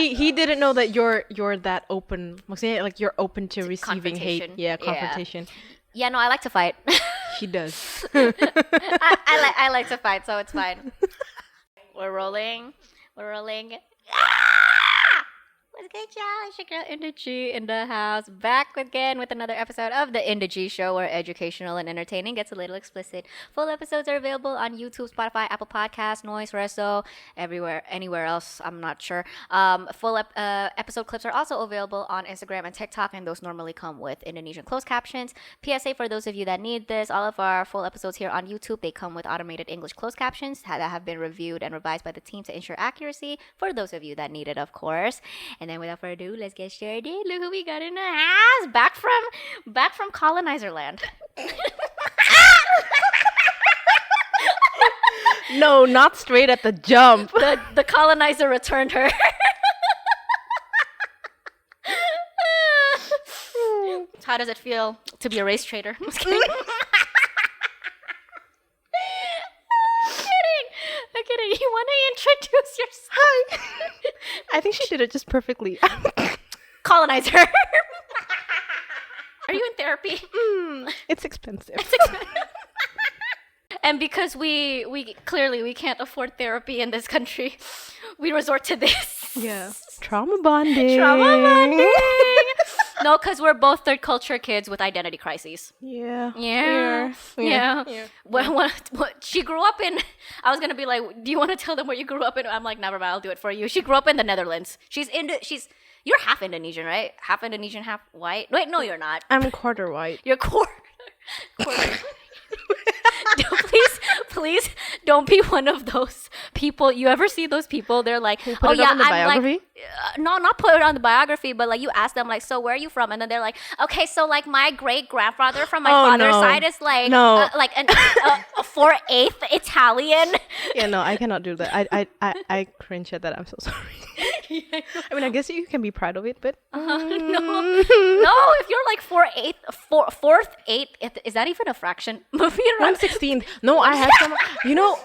He didn't know that you're that open. Maksudnya like you're open to receiving hate. Yeah, confrontation. Yeah, no, I like to fight. She does. I like to fight, so it's fine. We're rolling. What's good, y'all? It's your girl Indah G in the house, back again with another episode of the Indah G Show, where educational and entertaining gets a little explicit. Full episodes are available on YouTube, Spotify, Apple Podcasts, Noise, Resso, everywhere, anywhere else, I'm not sure. Full episode clips are also available on Instagram and TikTok, and those normally come with Indonesian closed captions. PSA for those of you that need this, all of our full episodes here on YouTube, they come with automated English closed captions that have been reviewed and revised by the team to ensure accuracy for those of you that need it, of course. And then without further ado, let's get started. Look who we got in the house. Back from colonizer land. No, not straight at the jump. The colonizer returned her. How does it feel to be a race trader? I'm kidding. I'm kidding. You want to introduce yourself? Hi. I think she did it just perfectly. Colonizer. Are you in therapy? It's expensive. And because we clearly can't afford therapy in this country, we resort to this. Yeah. Trauma bonding. No, because we're both third culture kids with identity crises. Yeah. What she grew up in, I was gonna be like, do you want to tell them where you grew up in? I'm like, never mind, I'll do it for you. She grew up in the Netherlands. You're half Indonesian, right? Half Indonesian, half white. Wait, no, you're not. I'm quarter white. You're quarter. Please don't be one of those people. You ever see those people? They're like, put it on the biography? Like, no, not put it on the biography, but like you ask them like, so where are you from? And then they're like, okay, so like my great grandfather from my father's side is like, like a 4/8 Italian. Yeah, no, I cannot do that. I cringe at that. I'm so sorry. I mean, I guess you can be proud of it, but no. If you're like 4/8, is that even a fraction? 1/16. No, I had some. You know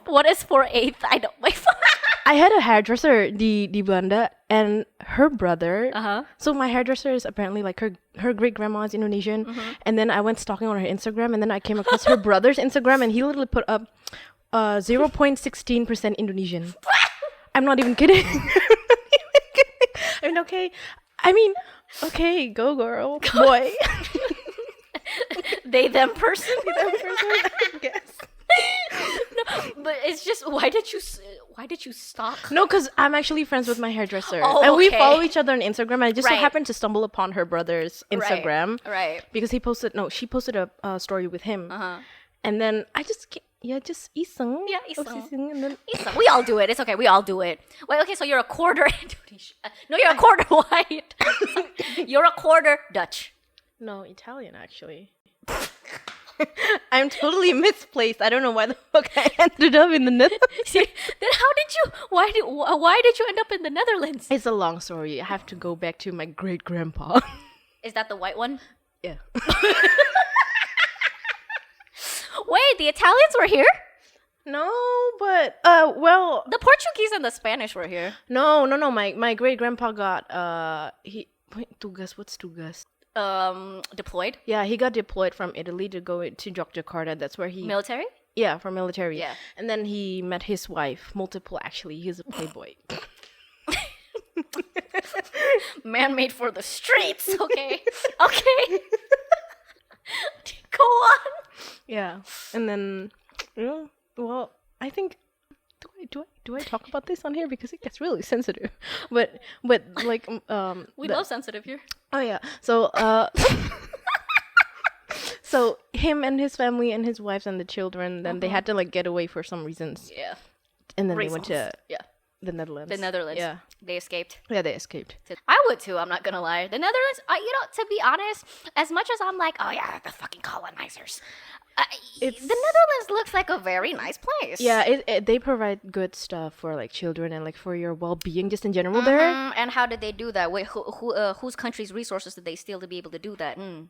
what is 4/8? I don't. I had a hairdresser di Belanda, and her brother. So my hairdresser is apparently like her great grandma is Indonesian, and then I went stalking on her Instagram, and then I came across her brother's Instagram, and he literally put up 0.16% Indonesian. I'm not even kidding. I mean, okay, go girl, boy. They them person. I guess. No, but it's just why did you stalk? No, because I'm actually friends with my hairdresser, oh, and we okay. follow each other on Instagram. And I just so happened to stumble upon her brother's Instagram, right? Because she posted a story with him, and then I just iseng. Yeah, iseng. And then iseng. We all do it. It's okay. We all do it. Wait, okay, so you're a quarter Indonesian. No, you're a quarter white. You're a quarter Dutch. No, Italian actually. I'm totally misplaced. I don't know why the fuck I ended up in the Netherlands. Then why did you end up in the Netherlands? It's a long story. I have to go back to my great grandpa. Is that the white one? Yeah. Wait, the Italians were here? No, but well, the Portuguese and the Spanish were here. No. My great grandpa got tugas. What's tugas? Deployed. Yeah, he got deployed from Italy to go to Yogyakarta. That's where he military. Yeah, for military. Yeah, and then he met his wife. Multiple, actually. He's a playboy. Man made for the streets. Okay. Go on. Yeah, and then well, I think. Do I talk about this on here because it gets really sensitive? But like we love sensitive here. Oh yeah. So so him and his family and his wives and the children, then they had to like get away for some reasons. Yeah. And then they went to the Netherlands. Yeah. They escaped. Yeah, they escaped. I would too, I'm not gonna lie. The Netherlands, to be honest, as much as I'm like, oh yeah, the fucking colonizers. The Netherlands looks like a very nice place. Yeah, they provide good stuff for like children and like for your well-being just in general there. And how did they do that? Wait, whose country's resources did they steal to be able to do that? I'm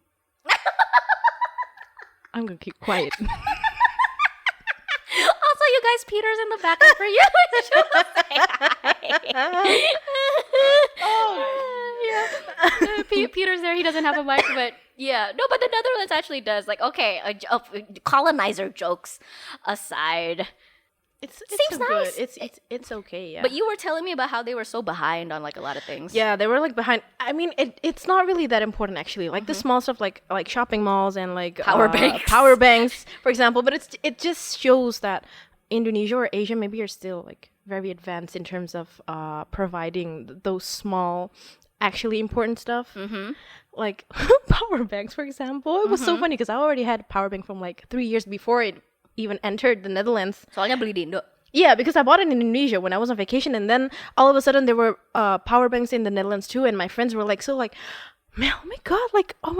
gonna keep quiet. Also, you guys, Peter's in the back for you. Peter's there. He doesn't have a mic, but yeah. No, but the Netherlands actually does. Like, okay, colonizer jokes aside. Seems nice. It's okay, yeah. But you were telling me about how they were so behind on like a lot of things. Yeah, they were like behind. I mean, it's not really that important actually. Like the small stuff, like shopping malls and like power banks, for example. But it just shows that Indonesia or Asia maybe are still like very advanced in terms of providing those small, actually important stuff. Like power banks, for example. It was so funny because I already had a power bank from like 3 years before it even entered the Netherlands. Soalnya beli di Indo. Yeah, because I bought it in Indonesia when I was on vacation, and then all of a sudden there were power banks in the Netherlands too, and my friends were like, man, oh my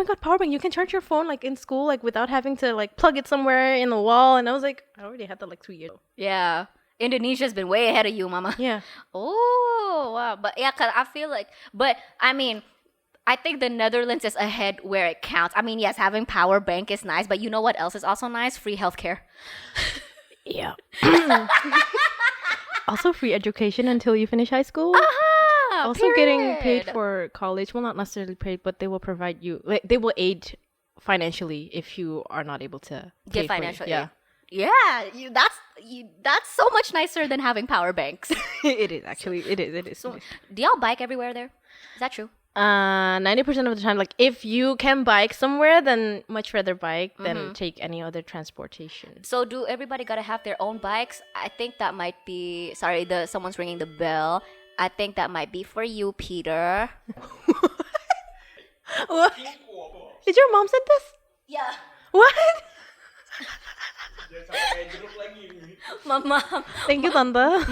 god, power bank, you can charge your phone like in school, like without having to like plug it somewhere in the wall. And I was like, I already had that like 2 years ago. Yeah, Indonesia's been way ahead of you, mama. Yeah. Oh wow, but yeah, cause I feel like, but I mean, I think the Netherlands is ahead where it counts. I mean, yes, having power bank is nice, but you know what else is also nice? Free healthcare. Yeah. Also free education until you finish high school. Also period. Getting paid for college. Well, not necessarily paid, but they will provide you, like, they will aid financially if you are not able to get financial aid. Yeah. Yeah, that's so much nicer than having power banks. It is actually. It is. So, do y'all bike everywhere there? Is that true? 90% of the time, like if you can bike somewhere, then much rather bike than take any other transportation. So do everybody gotta have their own bikes? I think that might be, sorry, someone's ringing the bell. I think that might be for you, Peter. What? Did your mom send this? Yeah. What? Mama. Thank you, Tante.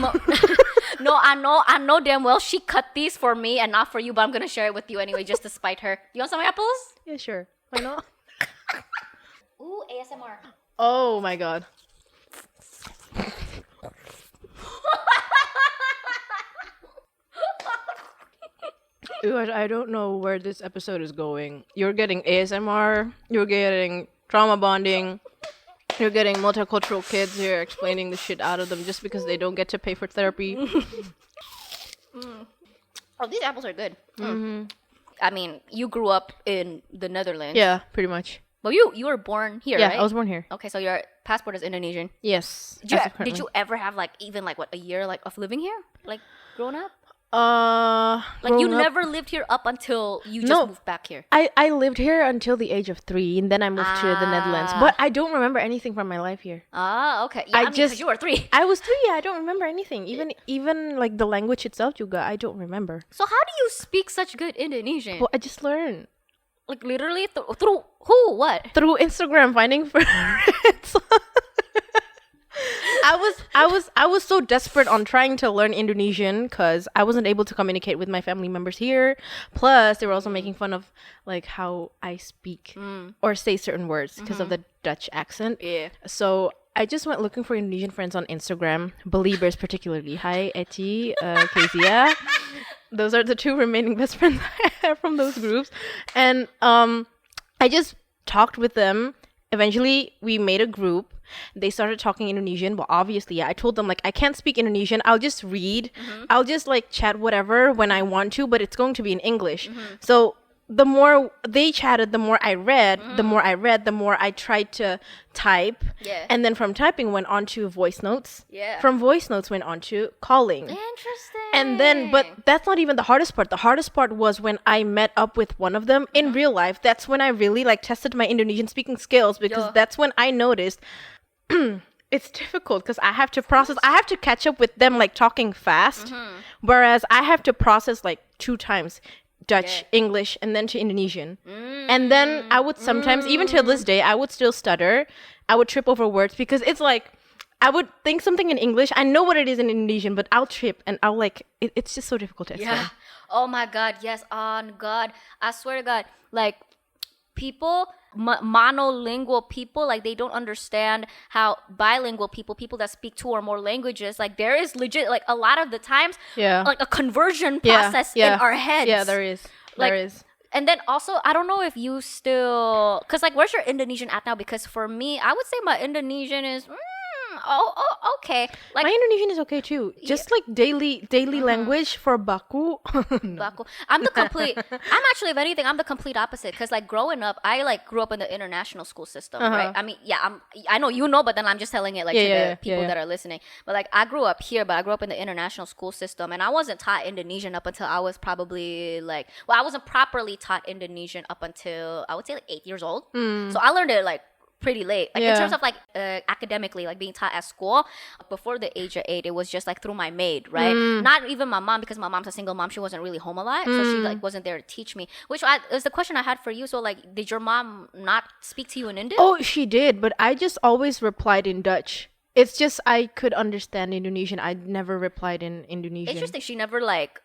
No, I know damn well she cut these for me and not for you, but I'm gonna share it with you anyway, just to spite her. You want some apples? Yeah, sure. Why not? Ooh, ASMR. Oh my god. Ew, I don't know where this episode is going. You're getting ASMR, you're getting trauma bonding, you're getting multicultural kids here explaining the shit out of them just because they don't get to pay for therapy. Oh, these apples are good. I mean, you grew up in the Netherlands. Yeah, pretty much. But you were born here, right? Yeah, I was born here. Okay, so your passport is Indonesian. Yes. Did you ever have like even like what, a year like of living here, like growing up? Like you never lived here up until you just moved back here. I lived here until the age of 3, and then I moved to the Netherlands. But I don't remember anything from my life here. Okay. Yeah, I mean, 'cause you were 3. I was 3. I don't remember anything. Even like the language itself, juga, I don't remember. So how do you speak such good Indonesian? Well, I just learned. Like literally through who? What? Through Instagram, finding friends. I was so desperate on trying to learn Indonesian because I wasn't able to communicate with my family members here. Plus, they were also making fun of like how I speak or say certain words because of the Dutch accent. Yeah. So I just went looking for Indonesian friends on Instagram, Believers particularly. Hi, Eti, Kezia. Those are the 2 remaining best friends I have from those groups. And I just talked with them. Eventually, we made a group. They started talking Indonesian. Well, obviously, yeah, I told them, like, I can't speak Indonesian. I'll just read. I'll just, like, chat whatever when I want to, but it's going to be in English. So the more they chatted, the more I read. The more I read, the more I tried to type. Yeah. And then from typing went on to voice notes. Yeah. From voice notes went on to calling. Interesting. And then, but that's not even the hardest part. The hardest part was when I met up with one of them in real life. That's when I really like tested my Indonesian speaking skills, because that's when I noticed it's difficult because I have to process. I have to catch up with them like talking fast, whereas I have to process like 2 times. Dutch, English, and then to Indonesian. And then I would sometimes, even till this day, I would still stutter. I would trip over words because it's like, I would think something in English. I know what it is in Indonesian, but I'll trip and I'll like, it's just so difficult to explain. Yeah. Oh my God. Yes. On God. I swear to God. Like, people, monolingual people, like they don't understand how bilingual people that speak 2 or more languages, like there is legit, like a lot of the times, like a conversion process in our heads. Yeah, there is. Like, there is. And then also, I don't know if you still, because like, where's your Indonesian at now? Because for me, I would say my Indonesian is Okay. Like my Indonesian is okay too. Just like daily language for baku. No. Baku. I'm actually, if anything, I'm the complete opposite. Because like growing up, I like grew up in the international school system, right? I mean, I know you know, but then I'm just telling it like to the people that are listening. But like I grew up here, but I grew up in the international school system, and I wasn't taught Indonesian up until I was probably like, well, I wasn't properly taught Indonesian up until I would say like 8 years old. So I learned it like pretty late, like in terms of like academically, like being taught at school. Before the age of 8, it was just like through my maid, right? Not even my mom, because my mom's a single mom. She wasn't really home a lot, so she like wasn't there to teach me, which is the question I had for you. So like, did your mom not speak to you in Indian? Oh, she did, but I just always replied in Dutch. It's just I could understand Indonesian. I never replied in Indonesian. Interesting. She never like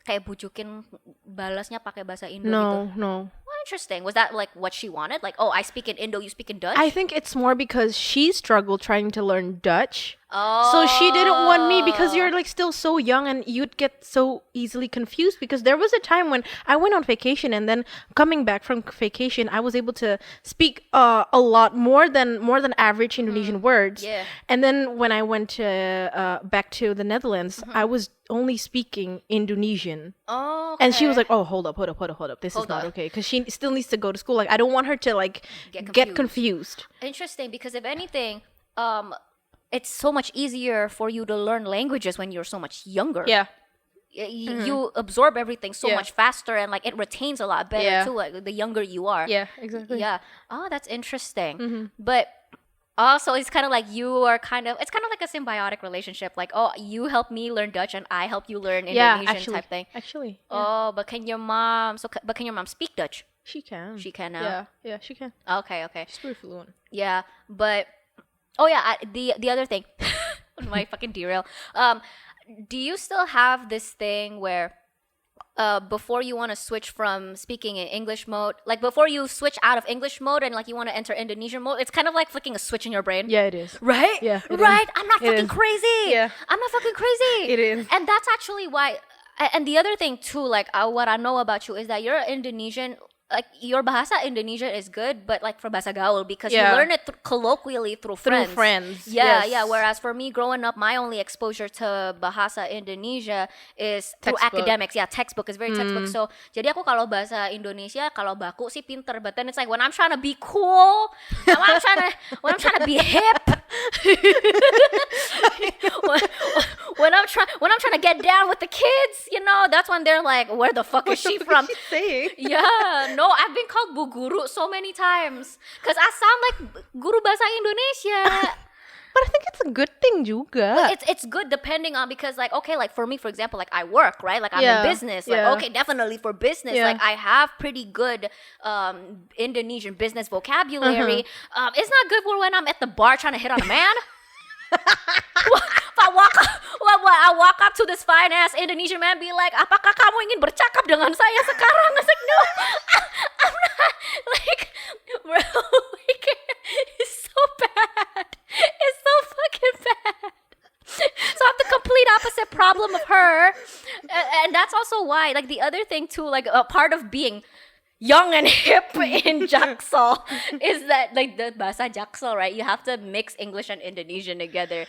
kayak bujukin balasnya pakai bahasa Indo gitu. No. Well, interesting. Was that like what she wanted? Like, oh, I speak in Indo, you speak in Dutch? I think it's more because she struggled trying to learn Dutch. Oh. So she didn't want me, because you're like still so young and you'd get so easily confused, because there was a time when I went on vacation, and then coming back from vacation, I was able to speak a lot more than average Indonesian words. Yeah. And then when I went to back to the Netherlands, I was only speaking Indonesian. Oh, okay. And she was like, "Oh, hold up. This is not okay," because she still needs to go to school. Like, I don't want her to like get confused. Interesting, because if anything, it's so much easier for you to learn languages when you're so much younger. Yeah. You absorb everything so much faster, and like it retains a lot better too, like the younger you are. Yeah, exactly. Yeah. Oh, that's interesting. But also, it's kind of like it's kind of like a symbiotic relationship. Like, oh, you help me learn Dutch, and I help you learn Indonesian type thing. Actually. Yeah. Oh, but can your mom speak Dutch? She can. She can now. Yeah, she can. Okay. She's pretty fluent. Yeah, but the other thing, my fucking derail. Do you still have this thing where before you want to switch from speaking in English mode, like before you switch out of English mode and like you want to enter Indonesian mode, it's kind of like flicking a switch in your brain? Yeah, it is. Right? Yeah. Right? I'm not fucking crazy. Yeah. I'm not fucking crazy. It is. And that's actually why. And the other thing too, like what I know about you is that you're Indonesian. Like your Bahasa Indonesia is good, but like for Bahasa Gaul, because you learn it colloquially through friends. Yeah. Whereas for me, growing up, my only exposure to Bahasa Indonesia is through academics. Yeah, textbook is very textbook. So jadi aku kalau Bahasa Indonesia, kalau baku sih pinter, but then it's like when I'm trying to be cool, when I'm trying to be hip, when I'm trying to get down with the kids, you know, that's when they're like, where the fuck is she from? What are you saying? Yeah, no, I've been called Bu Guru so many times because I sound like Guru Bahasa Indonesia. But I think it's a good thing juga. It's good depending on, because like, okay, like for me, for example, like I work, right? Like I'm in business. Like, okay, definitely for business, like I have pretty good Indonesian business vocabulary. It's not good for when I'm at the bar trying to hit on a man. If I walk up to this fine ass Indonesian man, be like, apakah kamu ingin bercakap dengan saya sekarang? I was like, no, I'm not. Like, bro, like, it's so bad. It's so fucking bad. So I'm the complete opposite problem of her, and that's also why, like, the other thing too, like a part of being young and hip in Jaksel is that, like, the Bahasa Jaksel, right? You have to mix English and Indonesian together.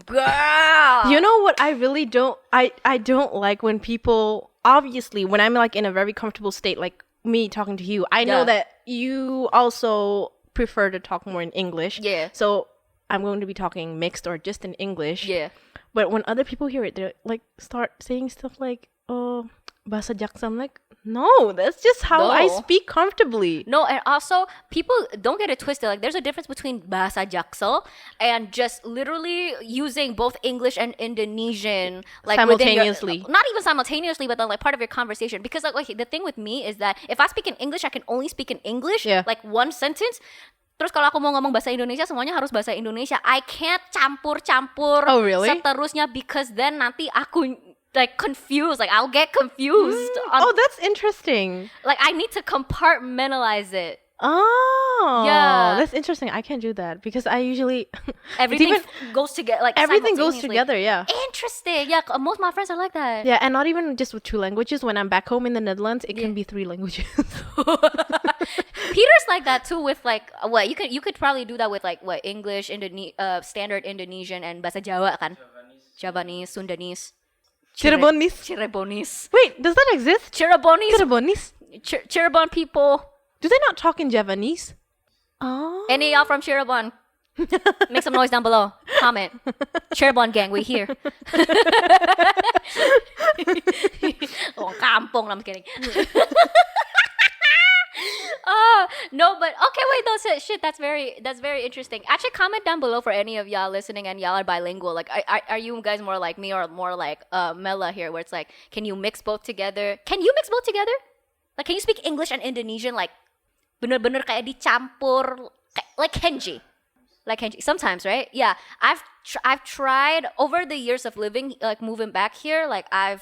Girl! You know what I really don't... I don't like when people... Obviously, when I'm, like, in a very comfortable state, like me talking to you, I know that you also prefer to talk more in English. Yeah. So I'm going to be talking mixed or just in English. Yeah. But when other people hear it, they're, like, start saying stuff like, oh, Bahasa Jaksel. I'm like, no, that's just how I speak comfortably. No, and also, people don't get it twisted. Like, there's a difference between Bahasa Jaksel and just literally using both English and Indonesian, like, simultaneously. Not even simultaneously, but then, like, part of your conversation. Because, like, okay, the thing with me is that if I speak in English, I can only speak in English, like, one sentence. Terus kalau aku mau ngomong bahasa Indonesia, semuanya harus bahasa Indonesia. I can't campur-campur seterusnya, because then nanti aku... like confused, like I'll get confused. Oh, that's interesting. Like I need to compartmentalize it. Oh, Oh, Yeah. that's interesting. I can't do that because I usually Everything goes together. Like everything goes simultaneously. together. Yeah. Interesting. Yeah, most of my friends are like that. Yeah, and not even just with 2 languages. When I'm back home in the Netherlands, it can be 3 languages. Peter's like that too with like what you could probably do that with like what English, standard Indonesian and bahasa Jawa kan. Javanese, Sundanese, Cirebonese. Wait, does that exist? Cirebonese? Cirebon people. Do they not talk in Javanese? Oh. Any of y'all from Cirebon? Make some noise down below. Comment. Cirebon gang, we here. Oh, kampong. I'm kidding. No, but okay, wait, no, shit, that's very interesting. Actually, comment down below for any of y'all listening and y'all are bilingual. Like, are you guys more like me or more like Mella here, where it's like, can you mix both together? Can you mix both together? Like, can you speak English and Indonesian like bener-bener kayak dicampur, like Kenji? Like Kenji, sometimes, right? Yeah, I've tried over the years of living, like moving back here. Like I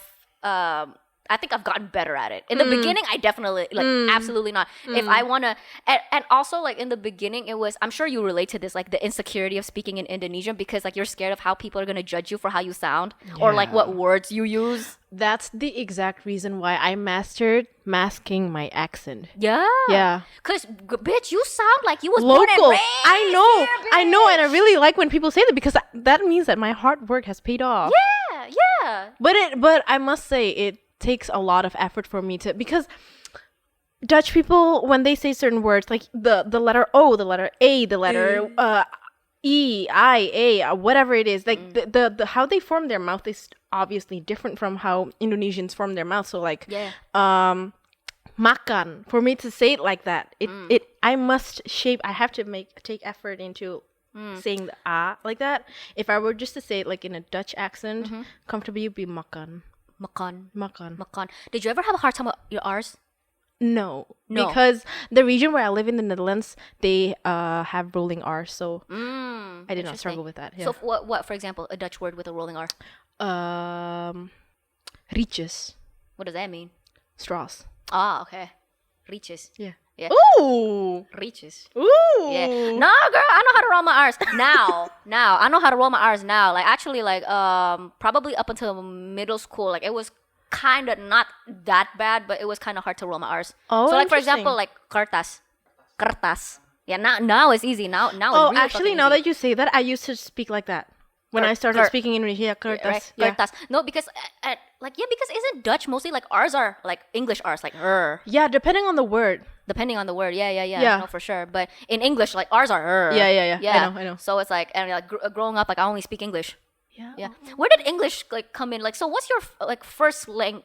think I've gotten better at it. In the beginning, I definitely absolutely not. If I wanna, and also like in the beginning, it was, I'm sure you relate to this, like the insecurity of speaking in Indonesian because like you're scared of how people are gonna judge you for how you sound or like what words you use. That's the exact reason why I mastered masking my accent. Yeah. Yeah. Cause bitch, you sound like you was local. born and raised I know, and I really like when people say that because that means that my hard work has paid off. Yeah. But I must say it takes a lot of effort for me to, because Dutch people, when they say certain words like the letter O, the letter A, the letter E, I, A, whatever it is, like the how they form their mouth is obviously different from how Indonesians form their mouth. So like makan, for me to say it like that, I have to take effort into saying the ah like that. If I were just to say it like in a Dutch accent, comfortably, it'd be makan. Makan. Did you ever have a hard time with your R's? No, because the region where I live in the Netherlands, they have rolling R, so I did not struggle with that. Yeah. So what, for example, a Dutch word with a rolling R? Rietjes. What does that mean? Straws. Ah, okay. Rietjes. Yeah. Ooh. Rietjes. Ooh. Yeah. No, girl, I know how to roll my R's now. I know how to roll my R's now. Like actually, like probably up until middle school, like it was kind of not that bad, but it was kind of hard to roll my R's. Oh, so like for example, like kertas. Yeah, now it's easy. Now it's really actually, now easy. that you say that, I used to speak like that when I started speaking Indonesia. Kertas. Right? Yeah. Kertas. No, because because isn't Dutch mostly like R's are like English R's, like Yeah, depending on the word. Yeah. No, for sure. But in English, like R's are Yeah. I know. So it's like, and like growing up, like I only speak English. Yeah. Where did English like come in? Like, so what's your like first the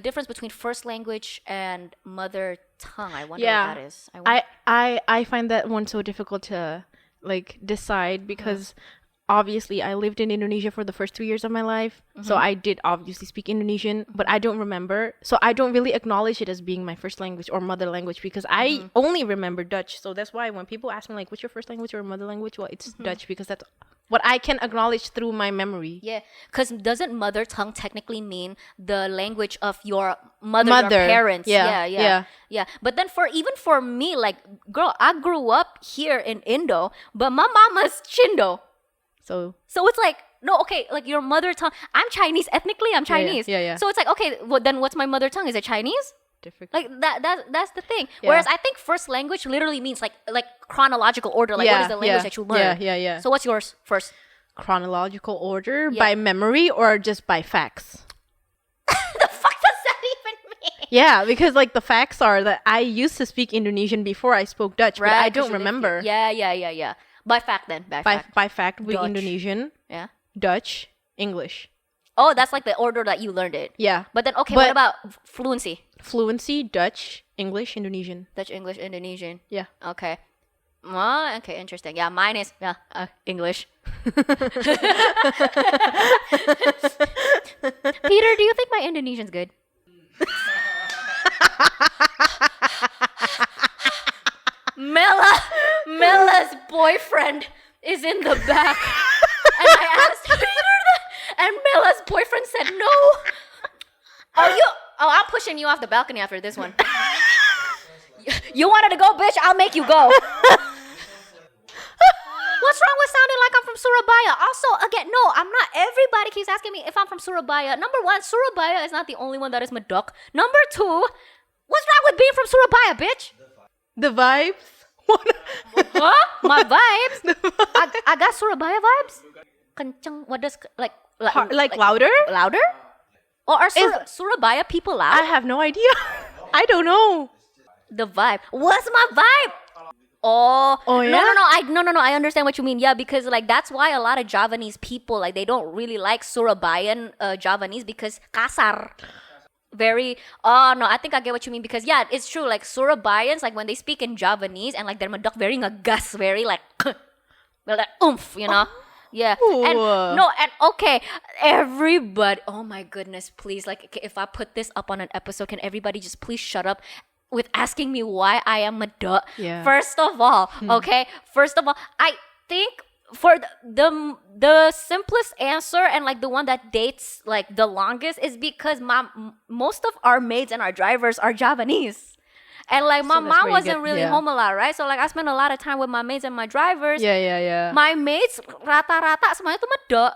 difference between first language and mother tongue? I wonder what that is. I find that one so difficult to like decide because obviously I lived in Indonesia for the first 3 years of my life, so I did obviously speak Indonesian, but I don't remember, so I don't really acknowledge it as being my first language or mother language because I only remember Dutch. So that's why when people ask me like, what's your first language or mother language, well, it's Dutch because that's what I can acknowledge through my memory. Yeah, because doesn't mother tongue technically mean the language of your mother. Your parents? Yeah. But then even for me, like, girl, I grew up here in Indo, but my mama's Chindo. So it's like, no, okay, like your mother tongue. I'm Chinese. Ethnically, I'm Chinese. Yeah. So it's like, okay, well, then what's my mother tongue? Is it Chinese? Different. Like that's the thing. Yeah. Whereas I think first language literally means like chronological order. Like what is the language that you learn? Yeah. So what's yours first? Chronological order by memory or just by facts? The fuck does that even mean? Yeah, because like the facts are that I used to speak Indonesian before I spoke Dutch, right, but I don't remember. Yeah. By fact then. By fact, we Indonesian, Dutch, English. Oh, that's like the order that you learned it. Yeah. But then, okay, what about fluency? Fluency, Dutch, English, Indonesian. Dutch, English, Indonesian. Yeah. Okay. Okay, interesting. Yeah, mine is English. Peter, do you think my Indonesian's good? Mella's boyfriend is in the back. And I asked Peter that, and Mella's boyfriend said no. I'm pushing you off the balcony after this one. You wanted to go, bitch? I'll make you go. What's wrong with sounding like I'm from Surabaya? Also, again, no, I'm not. Everybody keeps asking me if I'm from Surabaya. Number one, Surabaya is not the only one that is medok. Number two, what's wrong with being from Surabaya, bitch? The vibes? Huh? My vibes? I got Surabaya vibes? Kenceng, what does, like louder? Louder? Or are Surabaya people loud? I have no idea. I don't know. The vibe. What's my vibe? Oh yeah? No, I understand what you mean. Yeah, because like that's why a lot of Javanese people, like, they don't really like Surabayan Javanese because kasar. Very I think I get what you mean, because yeah, it's true, like Surabayans, like when they speak in Javanese and like their medok very ngegas, very like like oomph, you know. Yeah. And okay, everybody, oh my goodness, please, like, if I put this up on an episode, can everybody just please shut up with asking me why I am medok? Yeah. First of all, I think for the simplest answer, and like the one that dates like the longest, is because most of our maids and our drivers are Javanese. And like my mom wasn't really home a lot, right? So like I spent a lot of time with my maids and my drivers. Yeah. My maids rata-rata semuanya tuh medok.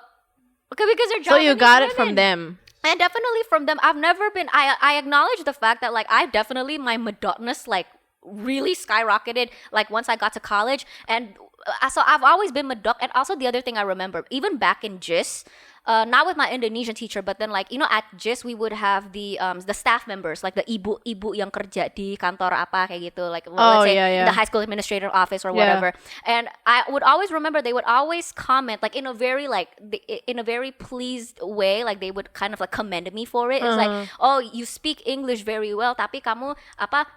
Okay, because they're Javanese. So you got women. it from them. And definitely from them. I've never been, I acknowledge the fact that like I definitely, my medokness like really skyrocketed like once I got to college. And so I've always been medok. And also the other thing I remember, even back in GIS, not with my Indonesian teacher, but then like, you know, at GIS we would have the staff members, like the ibu yang kerja di kantor apa kayak gitu, like let's say the high school administrator office or whatever. And I would always remember they would always comment like in a very pleased way, like they would kind of like commend me for it. It's like, oh, you speak English very well, tapi kamu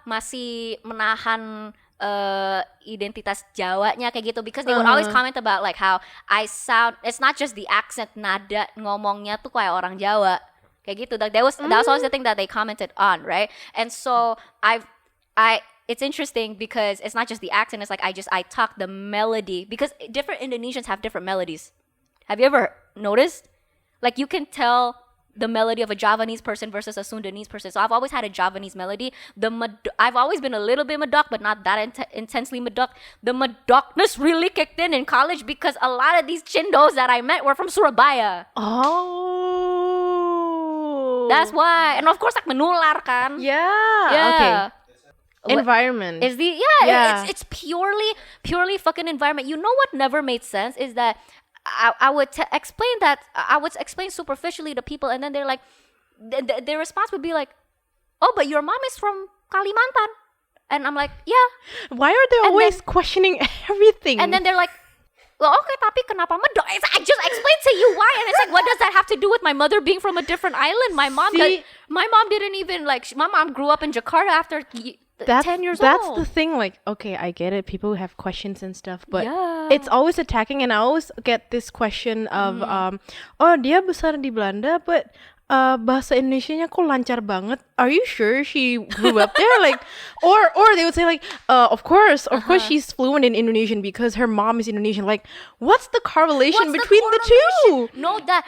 masih menahan identitas Jawanya kayak gitu, because they would always comment about like how I sound, it's not just the accent, nada ngomongnya tuh kayak orang Jawa kayak gitu. Like that was always the thing that they commented on, right? And so it's interesting because it's not just the accent, it's like I talk the melody, because different Indonesians have different melodies. Have you ever noticed? Like you can tell the melody of a Javanese person versus a Sundanese person. So I've always had a Javanese melody. I've always been a little bit medok, but not that intensely medok. The medokness really kicked in college because a lot of these chindos that I met were from Surabaya. Oh. That's why. And of course, like menular kan. Yeah. Okay. Environment. It's purely fucking environment. You know what never made sense is that I would explain superficially to people, and then they're like, their response would be like, oh, but your mom is from Kalimantan. And I'm like, yeah. Why are they always questioning everything? And then they're like, well, okay, tapi kenapa medok? I just explained to you why. And it's like, what does that have to do with my mother being from a different island? My mom didn't even like, my mom grew up in Jakarta after 10 years old. That's the thing, like, okay, I get it, people have questions and stuff, but it's always attacking. And I always get this question of oh, dia besar di Belanda, but bahasa Indonesianya kok lancar banget. Are you sure she grew up there? Like, or they would say like, of course she's fluent in Indonesian because her mom is Indonesian. Like, what's the correlation between the two? No, that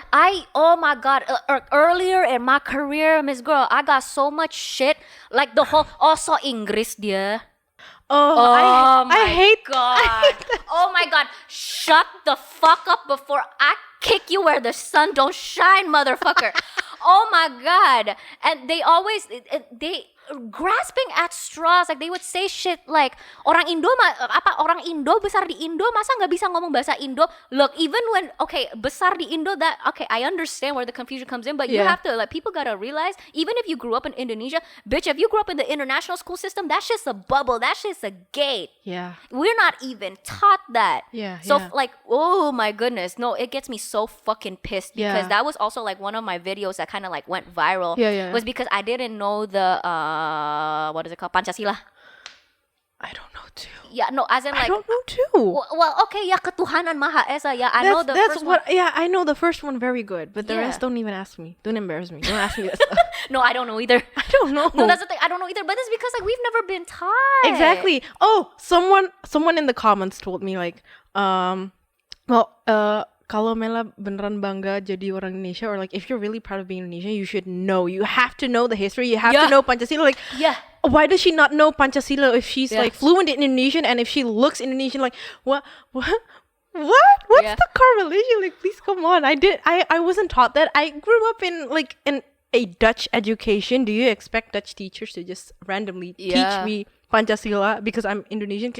oh my god, earlier in my career, Miss Girl, I got so much shit. Like the whole, so Inggris dia. I hate God. Oh my god, shut the fuck up before I kick you where the sun don't shine, motherfucker. Oh my god. And they always grasping at straws, like they would say shit like orang Indo besar di Indo masa nggak bisa ngomong bahasa Indo. Look, even when besar di Indo, that I understand where the confusion comes in, but you have to, like, people gotta realize, even if you grew up in Indonesia, bitch, if you grew up in the international school system, that's just a bubble, that's just a gate. We're not even taught that. Like, oh my goodness, no, it gets me so fucking pissed, because that was also like one of my videos that kind of like went viral. Was because I didn't know the what is it called? Pancasila. I don't know too. Yeah, no, as in like, I don't know too. Well, okay, Ketuhanan Maha Esa. Yeah, I know the first one. I know the first one very good, but the rest, don't even ask me. Don't embarrass me. Don't ask me that stuff. No, I don't know either. I don't know. No, that's the thing. I don't know either. But it's because like we've never been taught. Exactly. Oh, someone in the comments told me like, kalau Mella beneran bangga jadi orang Indonesia, or like if you're really proud of being Indonesian, you should know. You have to know the history. You have to know Pancasila. Like, why does she not know Pancasila if she's like fluent in Indonesian, and if she looks Indonesian? Like, what? What's the correlation? Like, please come on. I wasn't taught that. I grew up in like in a Dutch education. Do you expect Dutch teachers to just randomly teach me Pancasila because I'm Indonesian?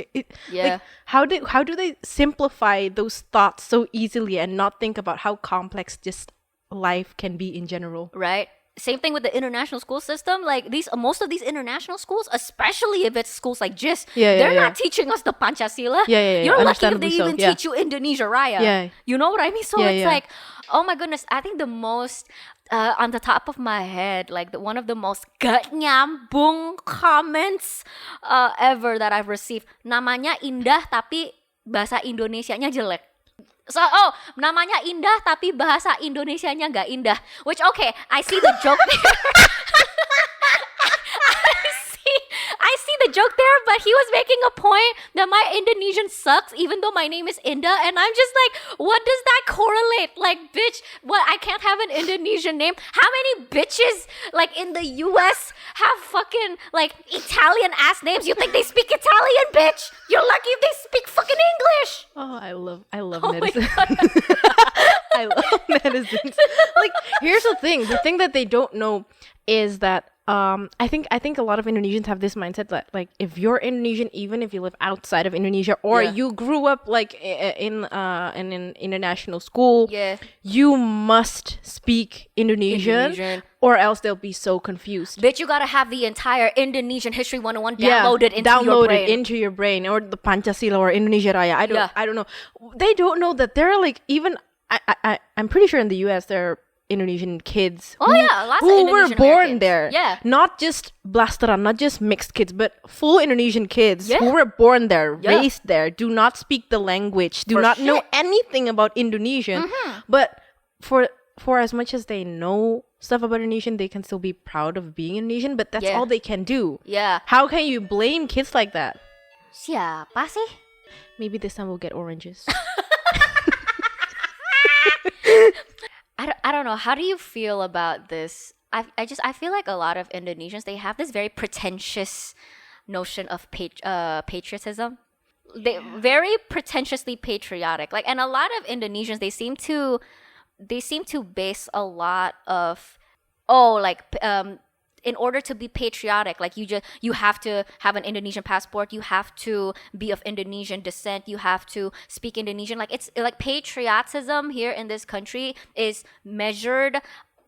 Like, how do they simplify those thoughts so easily and not think about how complex just life can be in general? Right. Same thing with the international school system. Like most of these international schools, especially if it's schools like JIS, they're not teaching us the Pancasila. You're lucky if they even teach you Indonesia Raya. You know what I mean? So it's like, oh my goodness, I think the most on the top of my head, like one of the most gak nyambung comments ever that I've received. Namanya Indah tapi bahasa Indonesianya jelek. So, namanya Indah tapi bahasa Indonesianya nggak indah. Which, okay, I see the joke there. I see the joke there, but he was making a point that my Indonesian sucks, even though my name is Indah, and I'm just like, what does that correlate? Like, bitch, what? I can't have an Indonesian name. How many bitches, like, in the U.S. have fucking, like, Italian ass names? You think they speak Italian, bitch? You're lucky if they speak fucking English. Oh, I love netizens. I love netizens. Like, here's the thing. The thing that they don't know is that I think a lot of Indonesians have this mindset that, like, if you're Indonesian, even if you live outside of Indonesia, or you grew up like in an international school, you must speak Indonesian, or else they'll be so confused. Bitch, you gotta have the entire Indonesian History 101 downloaded into your brain, or the Pancasila or Indonesia Raya. I don't know. They don't know that there are, like, even I'm pretty sure in the US there are Indonesian kids who were born there. Not just blasteran, not just mixed kids, but full Indonesian kids who were born there, raised there, do not speak the language, do not know anything about Indonesian. But for as much as they know stuff about Indonesian, they can still be proud of being Indonesian, but that's all they can do. How can you blame kids like that? Siapa sih? Maybe this time we'll get oranges. I don't know. How do you feel about this? I feel like a lot of Indonesians, they have this very pretentious notion of patriotism. They very pretentiously patriotic. Like, and a lot of Indonesians, they seem to base a lot of in order to be patriotic, like you have to have an Indonesian passport, you have to be of Indonesian descent, you have to speak Indonesian. Like, it's like patriotism here in this country is measured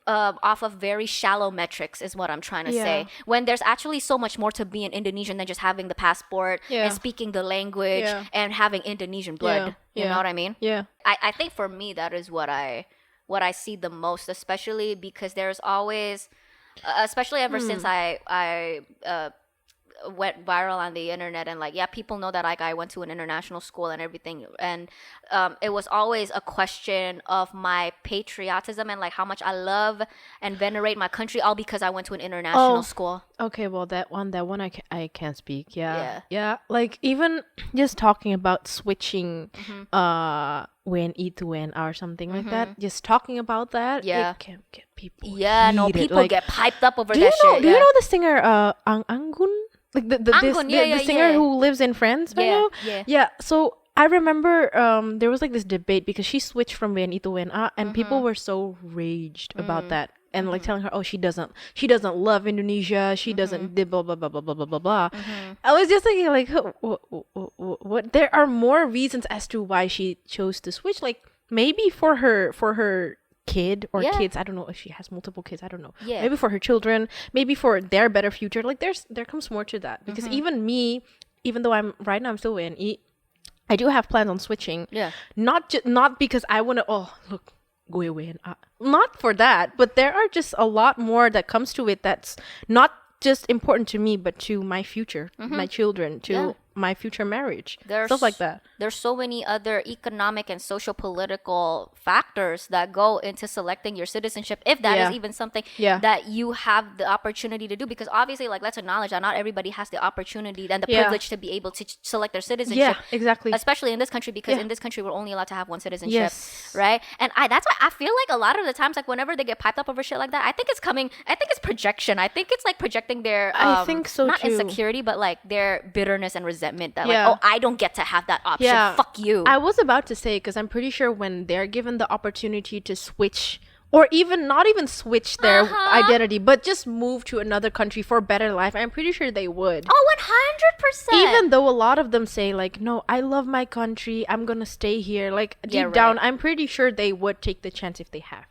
off of very shallow metrics, is what I'm trying to say. When there's actually so much more to being Indonesian than just having the passport and speaking the language and having Indonesian blood. You know what I mean? I think for me that is what I see the most, especially because there's always especially ever since I went viral on the internet, and like, people know that, like, I went to an international school and everything, and it was always a question of my patriotism and like how much I love and venerate my country, all because I went to an international school. Okay, well, that one I can't speak. Like, even just talking about switching WNI to WNA or something like that, just talking about that, it can get people people like, get piped up over that shit. Do you know the singer Anggun? Like the singer who lives in France right now? So I remember there was like this debate because she switched from WNI to WNA, and people were so raged about that, and like telling her, she doesn't love Indonesia, she doesn't blah blah blah blah blah blah blah. I was just thinking, like, what? There are more reasons as to why she chose to switch. Like, maybe for her kid or kids, I don't know if she has multiple kids, I don't know, maybe for her children, maybe for their better future. Like, there comes more to that, because even me, even though I'm still in, I do have plans on switching, not because I want to look, go away, and not for that, but there are just a lot more that comes to it that's not just important to me, but to my future, my children, to my future marriage. Stuff like that. There's so many other economic and social political factors that go into selecting your citizenship, if that is even something that you have the opportunity to do. Because obviously, like, let's acknowledge that not everybody has the opportunity and the privilege to be able to select their citizenship. Yeah, exactly. Especially in this country, because in this country we're only allowed to have one citizenship, right? And that's why I feel like a lot of the times, like, whenever they get piped up over shit like that, I think it's projection. I think it's like projecting their I think so not too. insecurity, but like their bitterness and resentment that like, oh, I don't get to have that option. Fuck you. I was about to say, because I'm pretty sure when they're given the opportunity to switch, or even not even switch their identity, but just move to another country for a better life, I'm pretty sure they would. Oh, 100%. Even though a lot of them say like, no, I love my country, I'm gonna stay here. Like deep down, I'm pretty sure they would take the chance if they have.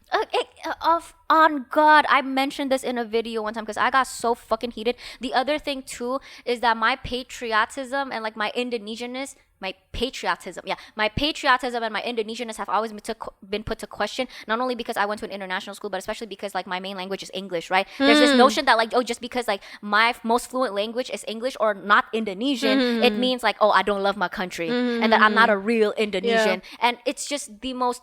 On God, I mentioned this in a video one time because I got so fucking heated. The other thing too is that my patriotism and like my Indonesianness, my patriotism and my Indonesianness have always been put to question, not only because I went to an international school, but especially because like my main language is English, right? There's this notion that like, oh, just because like my most fluent language is English or not Indonesian, it means like, oh, I don't love my country and that I'm not a real Indonesian. And it's just the most,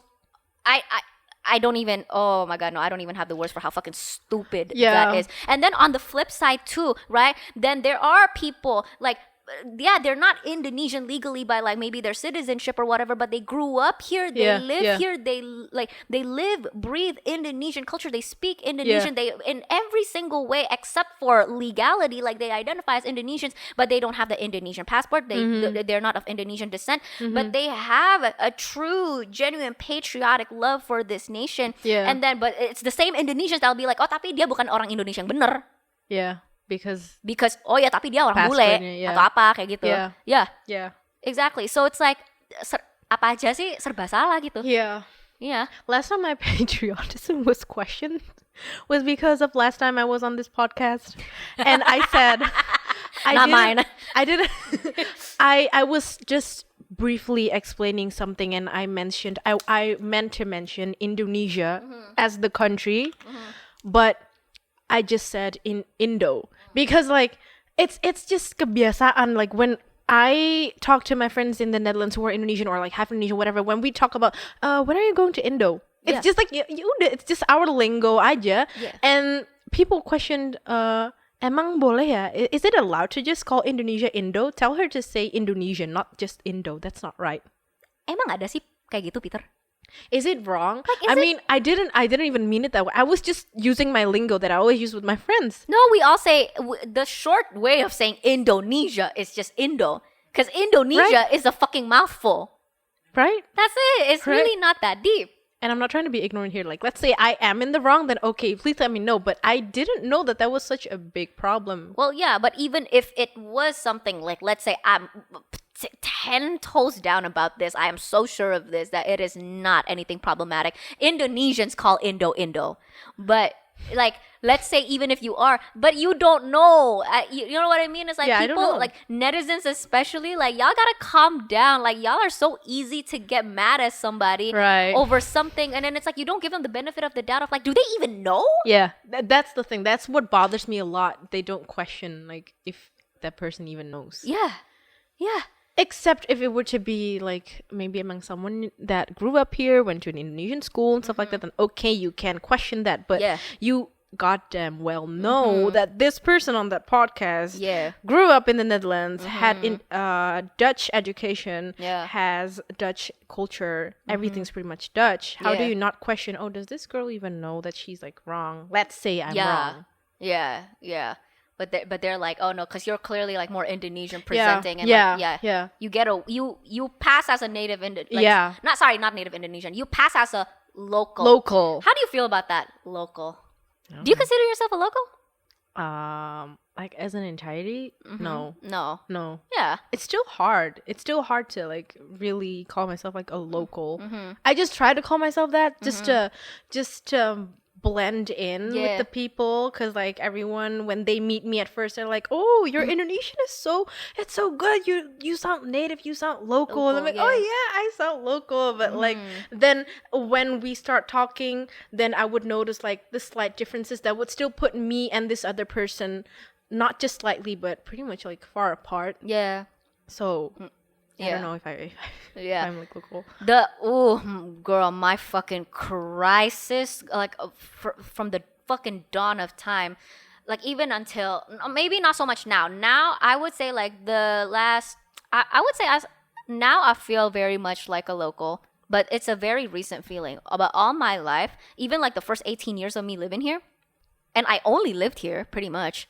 I don't even, oh my God, no, I don't even have the words for how fucking stupid that is. And then on the flip side too, right? Then there are people like, they're not Indonesian legally by like maybe their citizenship or whatever, but they grew up here, they live here, they live, breathe Indonesian culture, they speak Indonesian, they in every single way except for legality, like they identify as Indonesians, but they don't have the Indonesian passport, they're not of Indonesian descent, but they have a true, genuine patriotic love for this nation. And then, but it's the same Indonesians that'll be like, oh tapi dia bukan orang Indonesia yang bener. Because oh ya tapi dia orang bule atau apa kayak gitu. Exactly. So it's like apa aja sih serba salah gitu. Last time my patriotism was questioned was because of last time I was on this podcast and I said I was just briefly explaining something and I mentioned I meant to mention Indonesia as the country, but I just said in Indo because like it's just kebiasaan. Like when I talk to my friends in the Netherlands who are Indonesian or like half Indonesian, whatever, when we talk about when are you going to Indo, it's just like it's just our lingo aja. And people questioned emang boleh ya, is it allowed to just call Indonesia Indo? Tell her to say Indonesian, not just Indo. That's not right. Emang ada sih kayak gitu, Peter? Is it wrong? Like, I didn't even mean it that way. I was just using my lingo that I always use with my friends. No, we all say the short way of saying Indonesia is just Indo, because Indonesia is a fucking mouthful. Right? That's it. It's really not that deep. And I'm not trying to be ignorant here. Like, let's say I am in the wrong, then okay, please let me know. But I didn't know that was such a big problem. Well, yeah, but even if it was something like, let's say I'm 10 toes down about this, I am so sure of this, that it is not anything problematic. Indonesians call Indo. But like, let's say even if you are, but you don't know, you know what I mean? It's like people, like netizens especially, like y'all gotta calm down. Like y'all are so easy to get mad at somebody over something, and then it's like you don't give them the benefit of the doubt of like, do they even know? Yeah, that's the thing. That's what bothers me a lot. They don't question like if that person even knows. Yeah. Except if it were to be like maybe among someone that grew up here, went to an Indonesian school and stuff like that, then okay, you can question that. But you goddamn well know that this person on that podcast grew up in the Netherlands, had in Dutch education, has Dutch culture, everything's pretty much Dutch. How do you not question, oh, does this girl even know that she's like wrong? Let's say I'm wrong. Yeah. But they're like, oh no, because you're clearly like more Indonesian presenting, and you get you pass as a native not native Indonesian. You pass as a local. How do you feel about that? Local. Do you consider yourself a local? Like as an entirety, no. Yeah, it's still hard. It's still hard to like really call myself like a local. I just try to call myself that just to blend in with the people, because like everyone, when they meet me at first, they're like, oh, your Indonesian is so good, you sound native, you sound local. And I'm like, oh yeah, I sound local. But like then when we start talking, then I would notice like the slight differences that would still put me and this other person not just slightly but pretty much like far apart. So I don't know if if I'm like local. Girl, my fucking crisis, like from the fucking dawn of time, like even until maybe not so much now. Now I would say like the last, I would say now I feel very much like a local, but it's a very recent feeling. About all my life, even like the first 18 years of me living here, and I only lived here pretty much.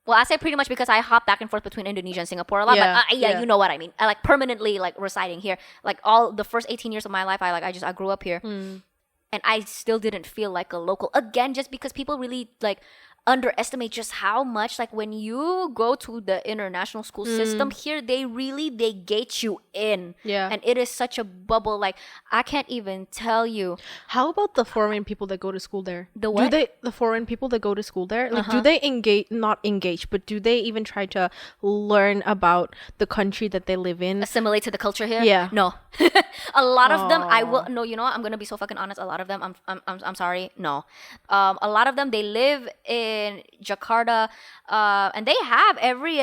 Well, I say pretty much because I hop back and forth between Indonesia and Singapore a lot. Yeah, but you know what I mean. I like permanently like residing here. Like all the first 18 years of my life, I grew up here, and I still didn't feel like a local. Again, just because people really like underestimate just how much, like when you go to the international school system here, they gate you in. Yeah. And it is such a bubble. Like I can't even tell you. How about the foreign people that go to school there? The what? The foreign people that go to school there, like do they not engage, but do they even try to learn about the country that they live in? Assimilate to the culture here? Yeah. No. A lot of them, I will, no, you know what? I'm going to be so fucking honest. A lot of them, I'm sorry. No. A lot of them, they live in Jakarta, and they have every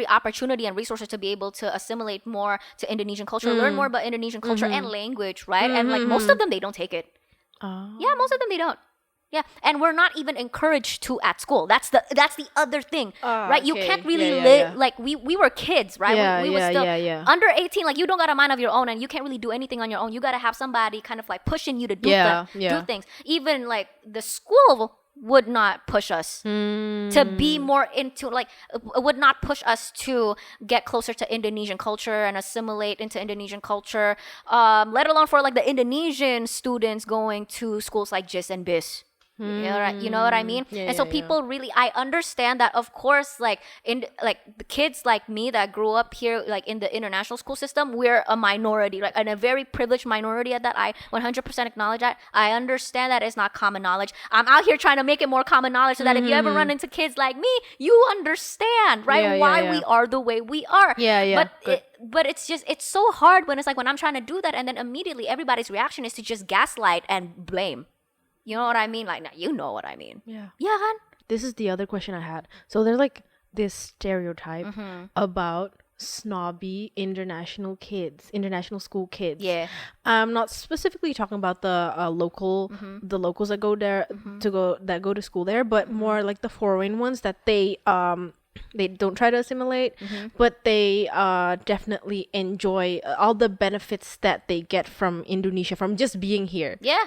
opportunity and resources to be able to assimilate more to Indonesian culture, learn more about Indonesian culture and language, right? And like most of them, they don't take it. Yeah, most of them they don't. Yeah, and we're not even encouraged to at school. That's the other thing, right? You can't really live like we were kids, right? We were still under 18. Like you don't got a mind of your own, and you can't really do anything on your own. You got to have somebody kind of like pushing you to do do things. Even like the school would not push us to be more into, like, would not push us to get closer to Indonesian culture and assimilate into Indonesian culture, let alone for like the Indonesian students going to schools like JIS and BIS. You know what I mean? And so people really, I understand that, of course, like in like the kids like me that grew up here, like in the international school system, we're a minority, like, and a very privileged minority at that. I 100% acknowledge that. I understand that it's not common knowledge. I'm out here trying to make it more common knowledge so that if you ever run into kids like me, you understand, right? Why we are the way we are. But it's just, it's so hard when it's like when I'm trying to do that, and then immediately everybody's reaction is to just gaslight and blame. You know what I mean? Like, now you know what I mean. Yeah, hon? This is the other question I had. So there's like this stereotype about snobby international school kids. Yeah. I'm not specifically talking about the the locals that go there that go to school there, but more like the foreign ones that they don't try to assimilate, but they definitely enjoy all the benefits that they get from Indonesia, from just being here. Yeah.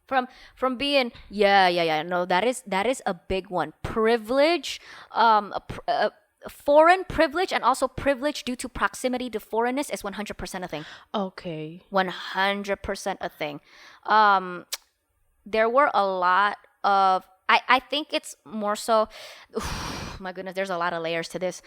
From being no, that is a big one. Privilege, foreign privilege, and also privilege due to proximity to foreignness is 100% a thing. Okay. 100% a thing. There were a lot of, I think it's more so, my goodness, there's a lot of layers to this.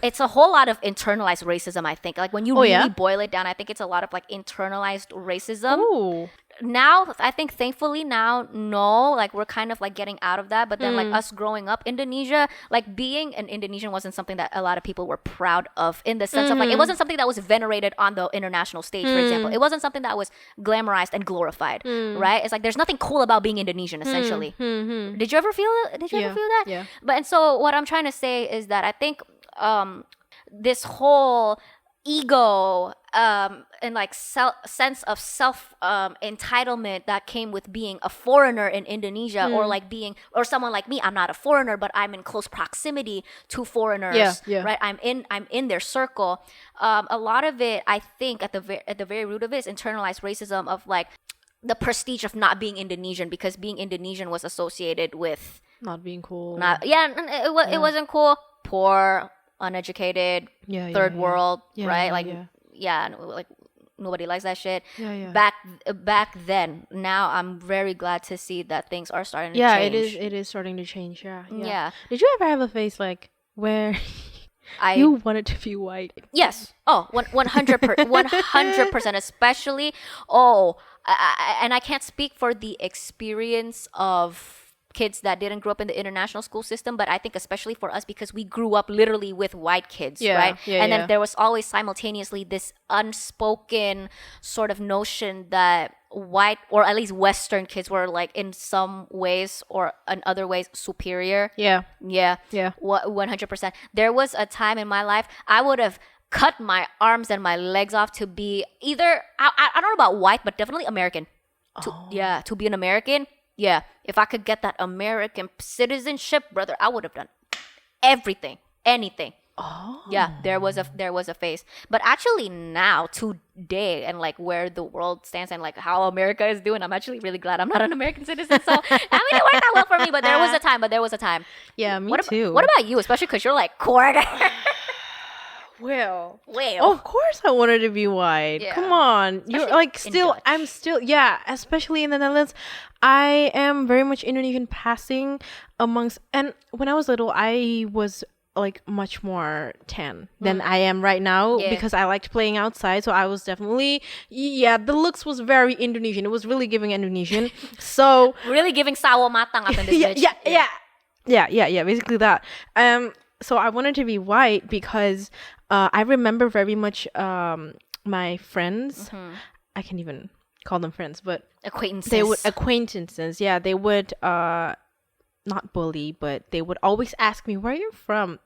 It's a whole lot of internalized racism, I think. Like when you really boil it down, I think it's a lot of like internalized racism. Ooh. Now, I think thankfully now, no, like we're kind of like getting out of that. But then like us growing up, Indonesia, like being an Indonesian wasn't something that a lot of people were proud of, in the sense of like, it wasn't something that was venerated on the international stage, for example. It wasn't something that was glamorized and glorified, right? It's like there's nothing cool about being Indonesian, essentially. Did you ever feel that? Yeah. But and so what I'm trying to say is that I think this whole ego and like sense of self entitlement that came with being a foreigner in Indonesia, or like being, or someone like me, I'm not a foreigner, but I'm in close proximity to foreigners, right? I'm in their circle. A lot of it, I think, at the very root of it is internalized racism of like the prestige of not being Indonesian, because being Indonesian was associated with not being cool. It wasn't cool. Poor, uneducated, third world, right? Like, like nobody likes that shit. Back then. Now I'm very glad to see that things are starting to change. It is starting to change. Yeah. Did you ever have a phase like where you wanted to be white? Yes. Oh, 100%, especially. And I can't speak for the experience of kids that didn't grow up in the international school system, but I think especially for us, because we grew up literally with white kids, right? And then there was always simultaneously this unspoken sort of notion that white or at least Western kids were like in some ways or in other ways superior. Yeah. 100%. There was a time in my life I would have cut my arms and my legs off to be either I don't know about white, but definitely American. To be an American. Yeah, if I could get that American citizenship, brother, I would have done everything, anything. Yeah, there was a phase. But actually now, today, and like where the world stands and like how America is doing, I'm actually really glad I'm not an American citizen. So, I mean, it worked out well for me, but there was a time. Yeah, me too. What about you? Especially because you're like quarter. Well, of course I wanted to be white. Yeah. Come on. Especially you're like I'm still, especially in the Netherlands. I am very much Indonesian passing amongst, and when I was little, I was like much more tan than I am right now because I liked playing outside. So I was definitely, the looks was very Indonesian. It was really giving Indonesian. So really giving sawo matang up in this bitch. Yeah, basically that. So I wanted to be white because I remember very much my friends. I can't even call them friends, but acquaintances. Yeah, they would not bully, but they would always ask me, where are you from?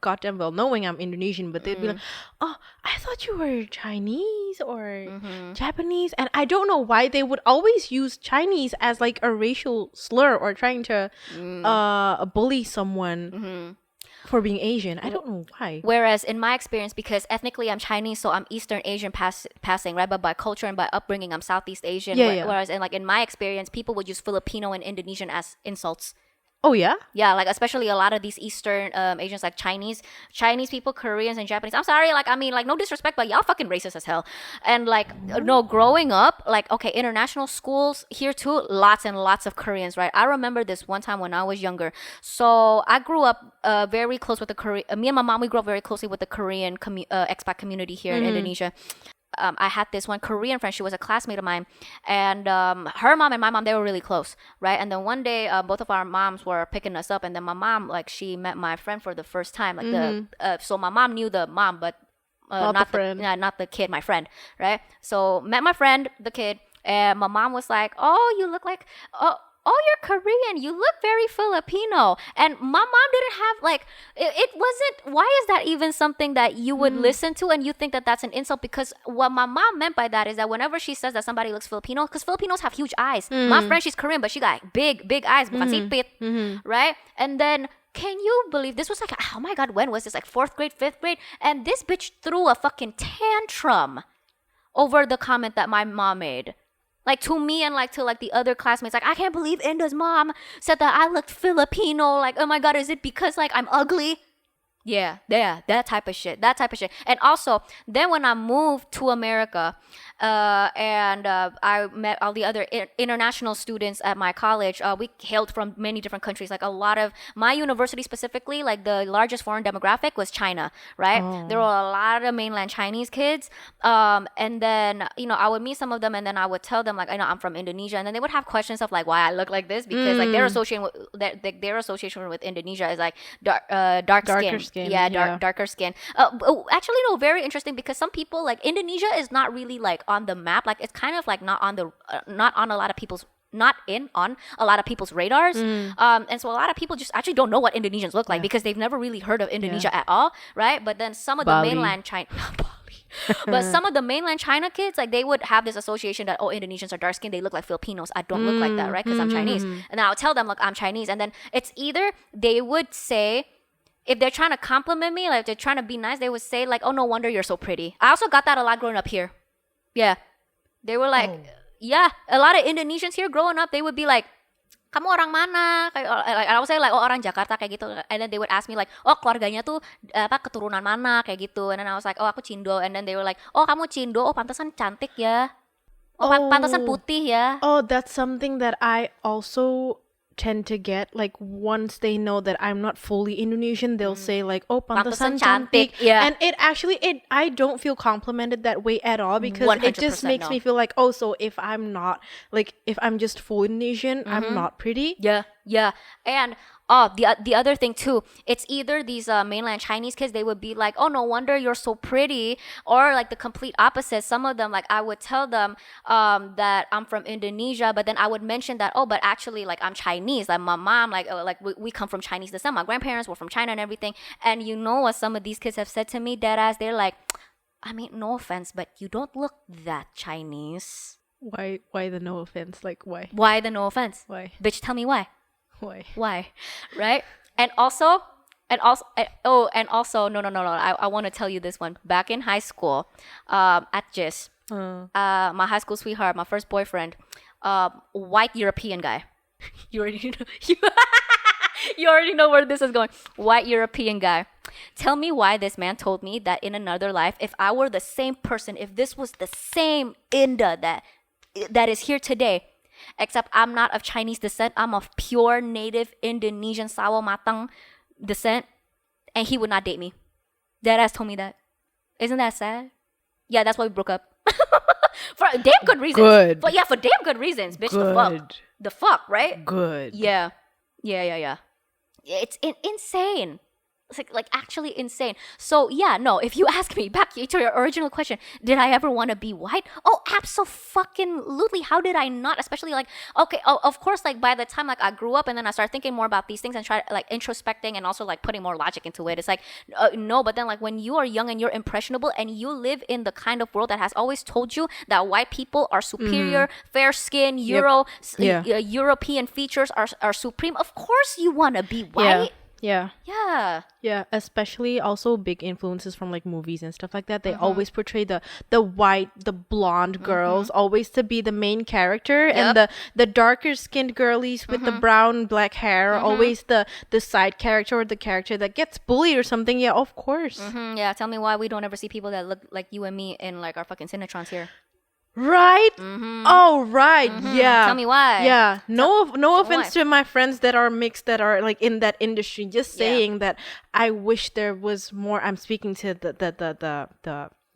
Goddamn well knowing I'm Indonesian, but they'd be like, oh, I thought you were Chinese or Japanese. And I don't know why they would always use Chinese as like a racial slur or trying to bully someone for being Asian. I don't know why. Whereas in my experience, because ethnically I'm Chinese, so I'm Eastern Asian passing, right? But by culture and by upbringing, I'm Southeast Asian. Whereas in my experience, people would use Filipino and Indonesian as insults. Oh, yeah? Yeah, like especially a lot of these Eastern Asians, like Chinese people, Koreans, and Japanese. I'm sorry, like, I mean, like, no disrespect, but y'all fucking racist as hell. And like, no, growing up, like, okay, international schools here too, lots and lots of Koreans, right? I remember this one time when I was younger. So I grew up very close with the Korean, me and my mom, we grew up very closely with the Korean expat community here in Indonesia. I had this one Korean friend. She was a classmate of mine, and her mom and my mom, they were really close, right? And then one day, both of our moms were picking us up, and then my mom, like, she met my friend for the first time, like so my mom knew the mom, but not the friend, not the kid, my friend, right? So met my friend, the kid, and my mom was like, "Oh, you look like you're Korean. You look very Filipino." And my mom didn't have like it wasn't. Why is that even something that you would listen to and you think that that's an insult? Because what my mom meant by that is that whenever she says that somebody looks Filipino, because Filipinos have huge eyes. My friend, she's Korean, but she got big eyes, bukan sipit, right? And then can you believe this was like, oh my god, when was this? Like 4th grade, 5th grade, and this bitch threw a fucking tantrum over the comment that my mom made. Like to me and like to like the other classmates, like I can't believe Indah's mom said that I looked Filipino. Like, oh my god, is it because like I'm ugly? Yeah, that type of shit. And also, then when I moved to America, and I met all the other international students at my college. We hailed from many different countries. Like a lot of my university specifically, like the largest foreign demographic was China, right? There were a lot of mainland Chinese kids. And then, I would meet some of them and then I would tell them like, I know I'm from Indonesia. And then they would have questions of like why I look like this because like their association with Indonesia is like darker skin. Yeah, darker skin. Actually, no, very interesting because some people like Indonesia is not really like on the map. Like it's kind of like not on a lot of people's radars. And so a lot of people just actually don't know what Indonesians look like because they've never really heard of Indonesia at all, right? But then some of the mainland China but some of the mainland China kids, like they would have this association that Indonesians are dark skinned, they look like Filipinos. I don't look like that, right? Because I'm Chinese. And then I'll tell them, look, I'm Chinese. And then it's either they would say, if they're trying to compliment me, like if they're trying to be nice, they would say like, oh, no wonder you're so pretty. I also got that a lot growing up here. Yeah. They were like, a lot of Indonesians here growing up, they would be like, kamu orang mana? Like I would say like, orang Jakarta kayak gitu. And then they would ask me like, keluarganya tuh keturunan mana kayak gitu. And then I was like, aku Cindo. And then they were like, kamu Cindo, pantesan cantik ya. Pantesan putih ya. That's something that I also tend to get. Like once they know that I'm not fully Indonesian, they'll say like, pantesan cantik. Yeah. And I don't feel complimented that way at all because it just makes me feel like, so if I'm not like, if I'm just full Indonesian, I'm not pretty. Yeah. And the other thing too, it's either these mainland Chinese kids, they would be like, oh, no wonder you're so pretty, or like the complete opposite. Some of them, like I would tell them that I'm from Indonesia, but then I would mention that, oh, but actually like I'm Chinese, like my mom, like we come from Chinese descent, my grandparents were from China and everything. And you know what some of these kids have said to me, dead ass, they're like, I mean, no offense, but you don't look that Chinese. Why the no offense? Like, why? Why the no offense? Why? Bitch, tell me why. Why? Right? And also, no. I want to tell you this one. Back in high school, at GIS, my high school sweetheart, my first boyfriend, white European guy. You already know. You already know where this is going. White European guy. Tell me why this man told me that in another life, if I were the same person, if this was the same Indah that is here today, except I'm not of Chinese descent, I'm of pure native Indonesian sawo matang descent, and he would not date me. Deadass told me that. Isn't that sad? Yeah, that's why we broke up. For damn good reasons. Good. But yeah, for damn good reasons, bitch. Good. The fuck, right? Good. Yeah. It's insane. It's like actually insane. So yeah, no, if you ask me, back to your original question, did I ever want to be white? Oh, absolutely. How did I not? Especially like, okay, of course, like by the time like I grew up and then I started thinking more about these things and try like introspecting and also like putting more logic into it. It's like, no, but then like when you are young and you're impressionable and you live in the kind of world that has always told you that white people are superior, fair skin, European features are supreme, of course you want to be white. Yeah, especially also big influences from like movies and stuff like that. They always portray the white, the blonde girls always to be the main character, and the darker skinned girlies with the brown black hair always the side character or the character that gets bullied or something. Yeah, of course. Yeah, tell me why we don't ever see people that look like you and me in like our fucking Cinetrons here. Right? Oh, right. Yeah. Tell me why. Yeah. No offense to my friends that are mixed, that are like in that industry. Just saying that I wish there was more. I'm speaking to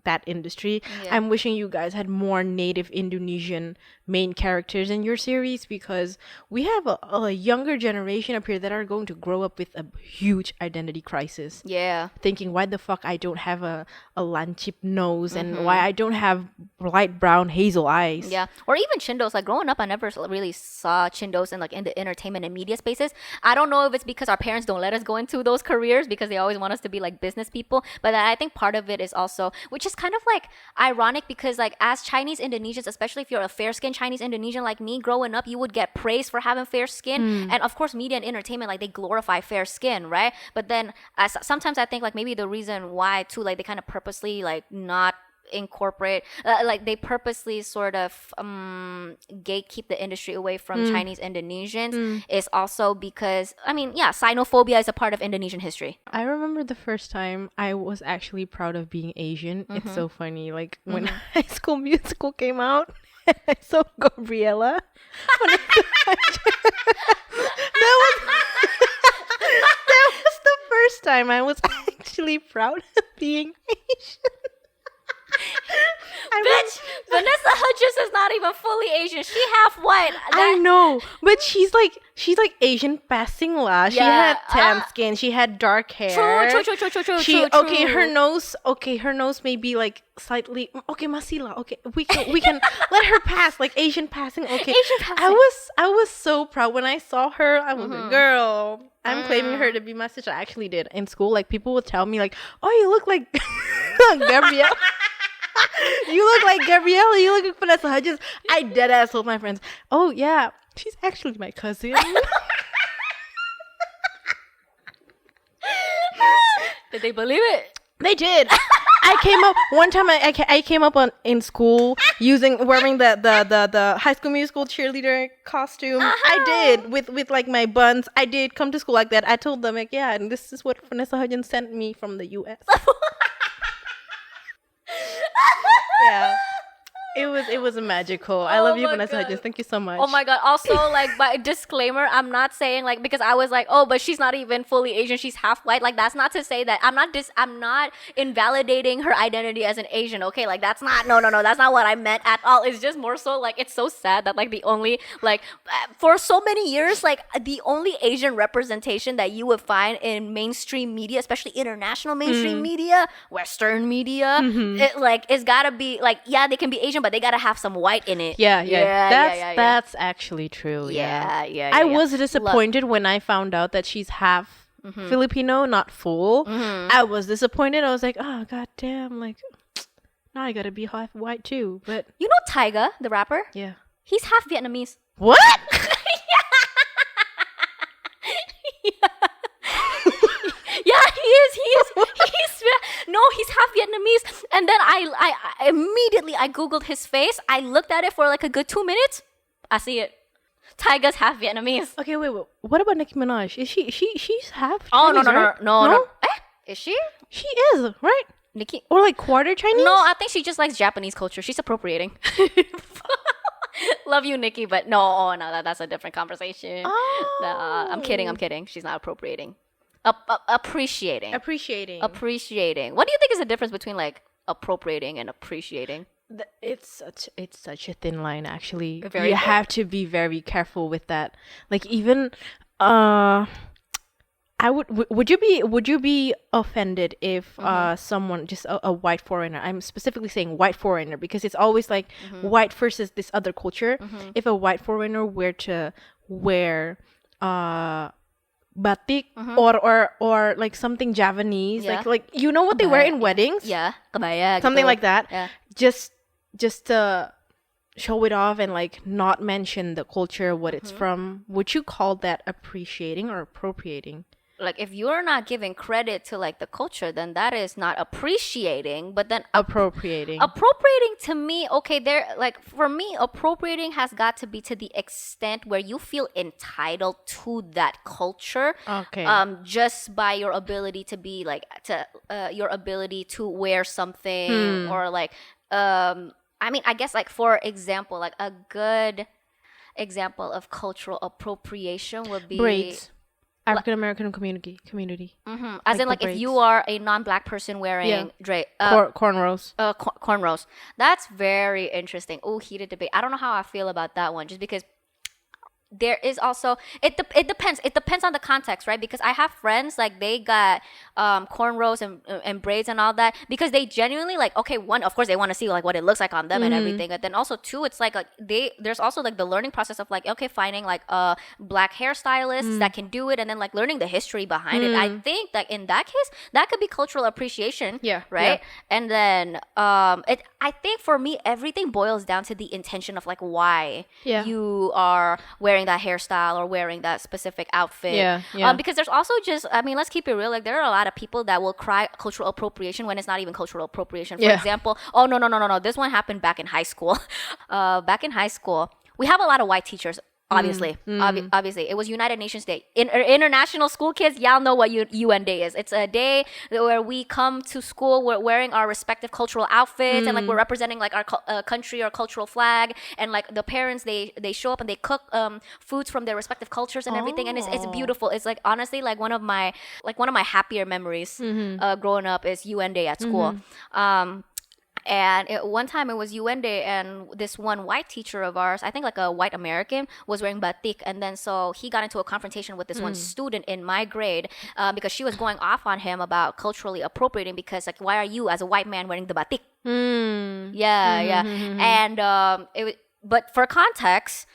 that industry. I'm wishing you guys had more native Indonesian main characters in your series, because we have a younger generation up here that are going to grow up with a huge identity crisis. Yeah. Thinking, why the fuck I don't have a lancip nose and why I don't have light brown hazel eyes. Yeah. Or even chindos. Like growing up, I never really saw chindos in like in the entertainment and media spaces. I don't know if it's because our parents don't let us go into those careers because they always want us to be like business people. But I think part of it is also, which is kind of like ironic, because like as Chinese Indonesians, especially if you're a fair-skinned Chinese Indonesian like me, growing up, you would get praised for having fair skin. And of course, media and entertainment, like they glorify fair skin, right? But then sometimes I think like maybe the reason why too, like they kind of purposely like not incorporate like they purposely sort of gatekeep the industry away from Chinese Indonesians is also because, I mean, yeah, xenophobia is a part of Indonesian history. I remember the first time I was actually proud of being Asian. It's so funny, like when High School Musical came out and I saw Gabriella. That was the first time I was actually proud of being Asian. Bitch, Vanessa Hudgens is not even fully Asian. She half white. I know, but she's like Asian passing lah. She had tan skin. She had dark hair. True. Her nose may be like slightly okay. Masih lah. Okay, we can let her pass, like Asian passing. Okay, Asian passing. I was so proud when I saw her. I was like, girl, I'm claiming her to be my sister. I actually did in school. Like people would tell me like, oh, you look like Gabrielle. You look like Gabrielle. You look like Vanessa Hudgens. I dead ass told my friends, oh yeah, she's actually my cousin. Did they believe it? They did. I came up one time. I came up in school wearing the High School Musical cheerleader costume. I did with like my buns. I did come to school like that. I told them like, yeah, and this is what Vanessa Hudgens sent me from the U.S. Yeah. It was magical. I love you, Vanessa God. Hudgens. Thank you so much. Oh my God. Also, like, by disclaimer, I'm not saying like, because I was like, oh, but she's not even fully Asian. She's half white. Like, that's not to say that I'm not invalidating her identity as an Asian. Okay. Like, that's not, no. That's not what I meant at all. It's just more so like, it's so sad that like the only, like, for so many years, like the only Asian representation that you would find in mainstream media, especially international mainstream media, Western media, it like, it's gotta be like, yeah, they can be Asian, but they gotta have some white in it. That's actually true. I was disappointed when I found out that she's half Filipino, not full. I was disappointed. I was like, oh god damn, like now I gotta be half white too. But you know Tyga, the rapper? Yeah. He's half Vietnamese. What? Yeah, he is. No, he's half Vietnamese. And then I immediately Googled his face. I looked at it for like a good 2 minutes. I see it. Tyga's half Vietnamese. Okay, wait. What about Nicki Minaj? Is she's half Oh, Chinese, right? no. Is she? She is, right? Nicki? Or like quarter Chinese? No, I think she just likes Japanese culture. She's appropriating. Love you, Nicki, but no, that's a different conversation. Oh. Nah, I'm kidding. She's not appropriating. Appreciating. What do you think is the difference between like appropriating and appreciating? It's such a thin line, actually. Very you have to be very careful with that. Like even would you be offended if someone, just a white foreigner, I'm specifically saying white foreigner because it's always like white versus this other culture. If a white foreigner were to wear batik or like something Javanese, like you know what they wear in weddings, kebaya, something gitu. like that, Yeah. just to show it off and like not mention the culture, what it's from, would you call that appreciating or appropriating? Like if you're not giving credit to like the culture, then that is not appreciating, but then Appropriating to me, okay, there, like for me, appropriating has got to be to the extent where you feel entitled to that culture, just by your ability to be like your ability to wear something or like I mean, I guess like for example, like a good example of cultural appropriation would be braids. African American community. As in, like if you are a non-black person wearing cornrows. Cornrows. That's very interesting. Oh, heated debate. I don't know how I feel about that one, just because there is also it depends on the context, right? Because I have friends like they got cornrows and braids and all that because they genuinely like, okay, one, of course they want to see like what it looks like on them and everything, and then also two, it's like there's also like the learning process of like, okay, finding like black hairstylists that can do it, and then like learning the history behind it. I think that in that case that could be cultural appreciation, right? And then I think for me everything boils down to the intention of like why you are wearing that hairstyle or wearing that specific outfit. Because there's also just, I mean, let's keep it real, like there are a lot of people that will cry cultural appropriation when it's not even cultural appropriation. For example, oh no, this one happened back in high school. We have a lot of white teachers. Obviously, obviously, it was United Nations Day. International school kids, y'all know what UN Day is. It's a day where we come to school, we're wearing our respective cultural outfits, and like we're representing like our country or cultural flag, and like the parents they show up and they cook foods from their respective cultures and everything, and it's beautiful. It's like honestly like one of my happier memories growing up is UN Day at school. And one time it was UN Day, and this one white teacher of ours, I think like a white American, was wearing batik. And then so he got into a confrontation with this one student in my grade because she was going off on him about culturally appropriating, because like, why are you as a white man wearing the batik? And but for context,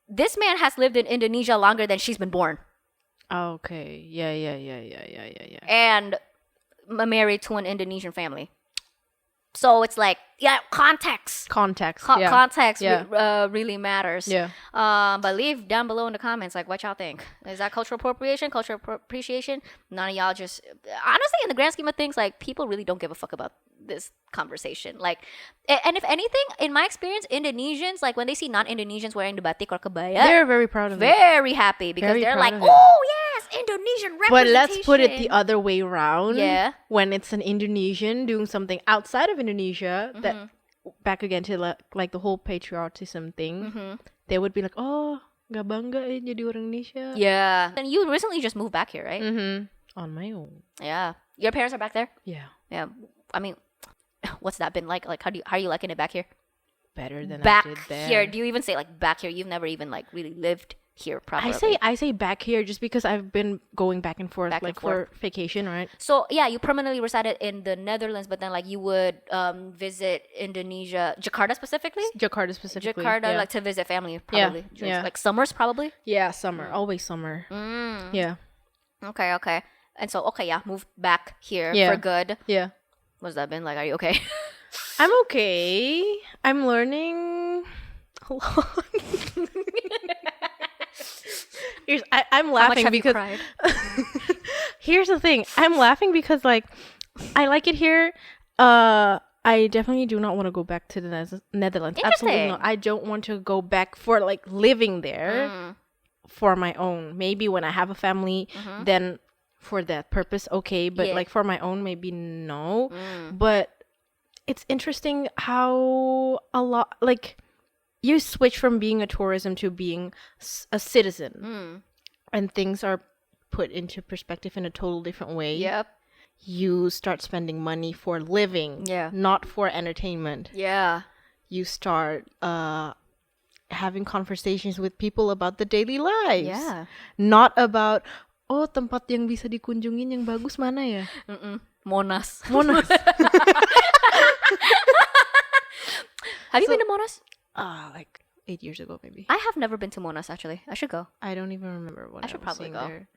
this man has lived in Indonesia longer than she's been born. Okay. Yeah. And married to an Indonesian family. So it's like, context really matters. But leave down below in the comments like what y'all think. Is that cultural appropriation, cultural appreciation? None of y'all just, honestly, in the grand scheme of things, like people really don't give a fuck about this conversation. Like, and if anything, in my experience, Indonesians, like when they see non-Indonesians wearing the batik or kebaya, they're very proud of it. Very happy, because they're like, oh yes, Indonesian representation. But let's put it the other way around. When it's an Indonesian doing something outside of Indonesia that back again to like the whole patriotism thing, they would be like, oh, gak bangga jadi orang Indonesia. Yeah. And you recently just moved back here, right? On my own. Yeah. Your parents are back there? Yeah. Yeah. I mean, what's that been like? Like, how are you liking it back here? Better than back I did there. Here. Do you even say like back here? You've never even like really lived here properly. I say back here just because I've been going back and forth for vacation, right? So yeah, you permanently resided in the Netherlands, but then like you would visit Indonesia, Jakarta specifically, like to visit family probably. Yeah. Like summers probably. Yeah, summer, always summer. Yeah. Okay. And so moved back here for good. Yeah. What's that been like? Are you okay? I'm okay. I'm learning a lot. I'm laughing because here's the thing. I'm laughing because like I like it here. I definitely do not want to go back to the Netherlands. Absolutely not. I don't want to go back for like living there for my own. Maybe when I have a family, then for that purpose, okay. But like for my own, maybe no. But it's interesting how a lot like you switch from being a tourism to being a citizen, and things are put into perspective in a total different way. Yep. You start spending money for living, not for entertainment. Yeah. You start having conversations with people about the daily lives. Yeah. Not about, oh, tempat yang bisa dikunjungin yang bagus mana ya? Monas. Have you been to Monas? Like 8 years ago, maybe. I have never been to Monas actually. I should go. I don't even remember what I should probably go there.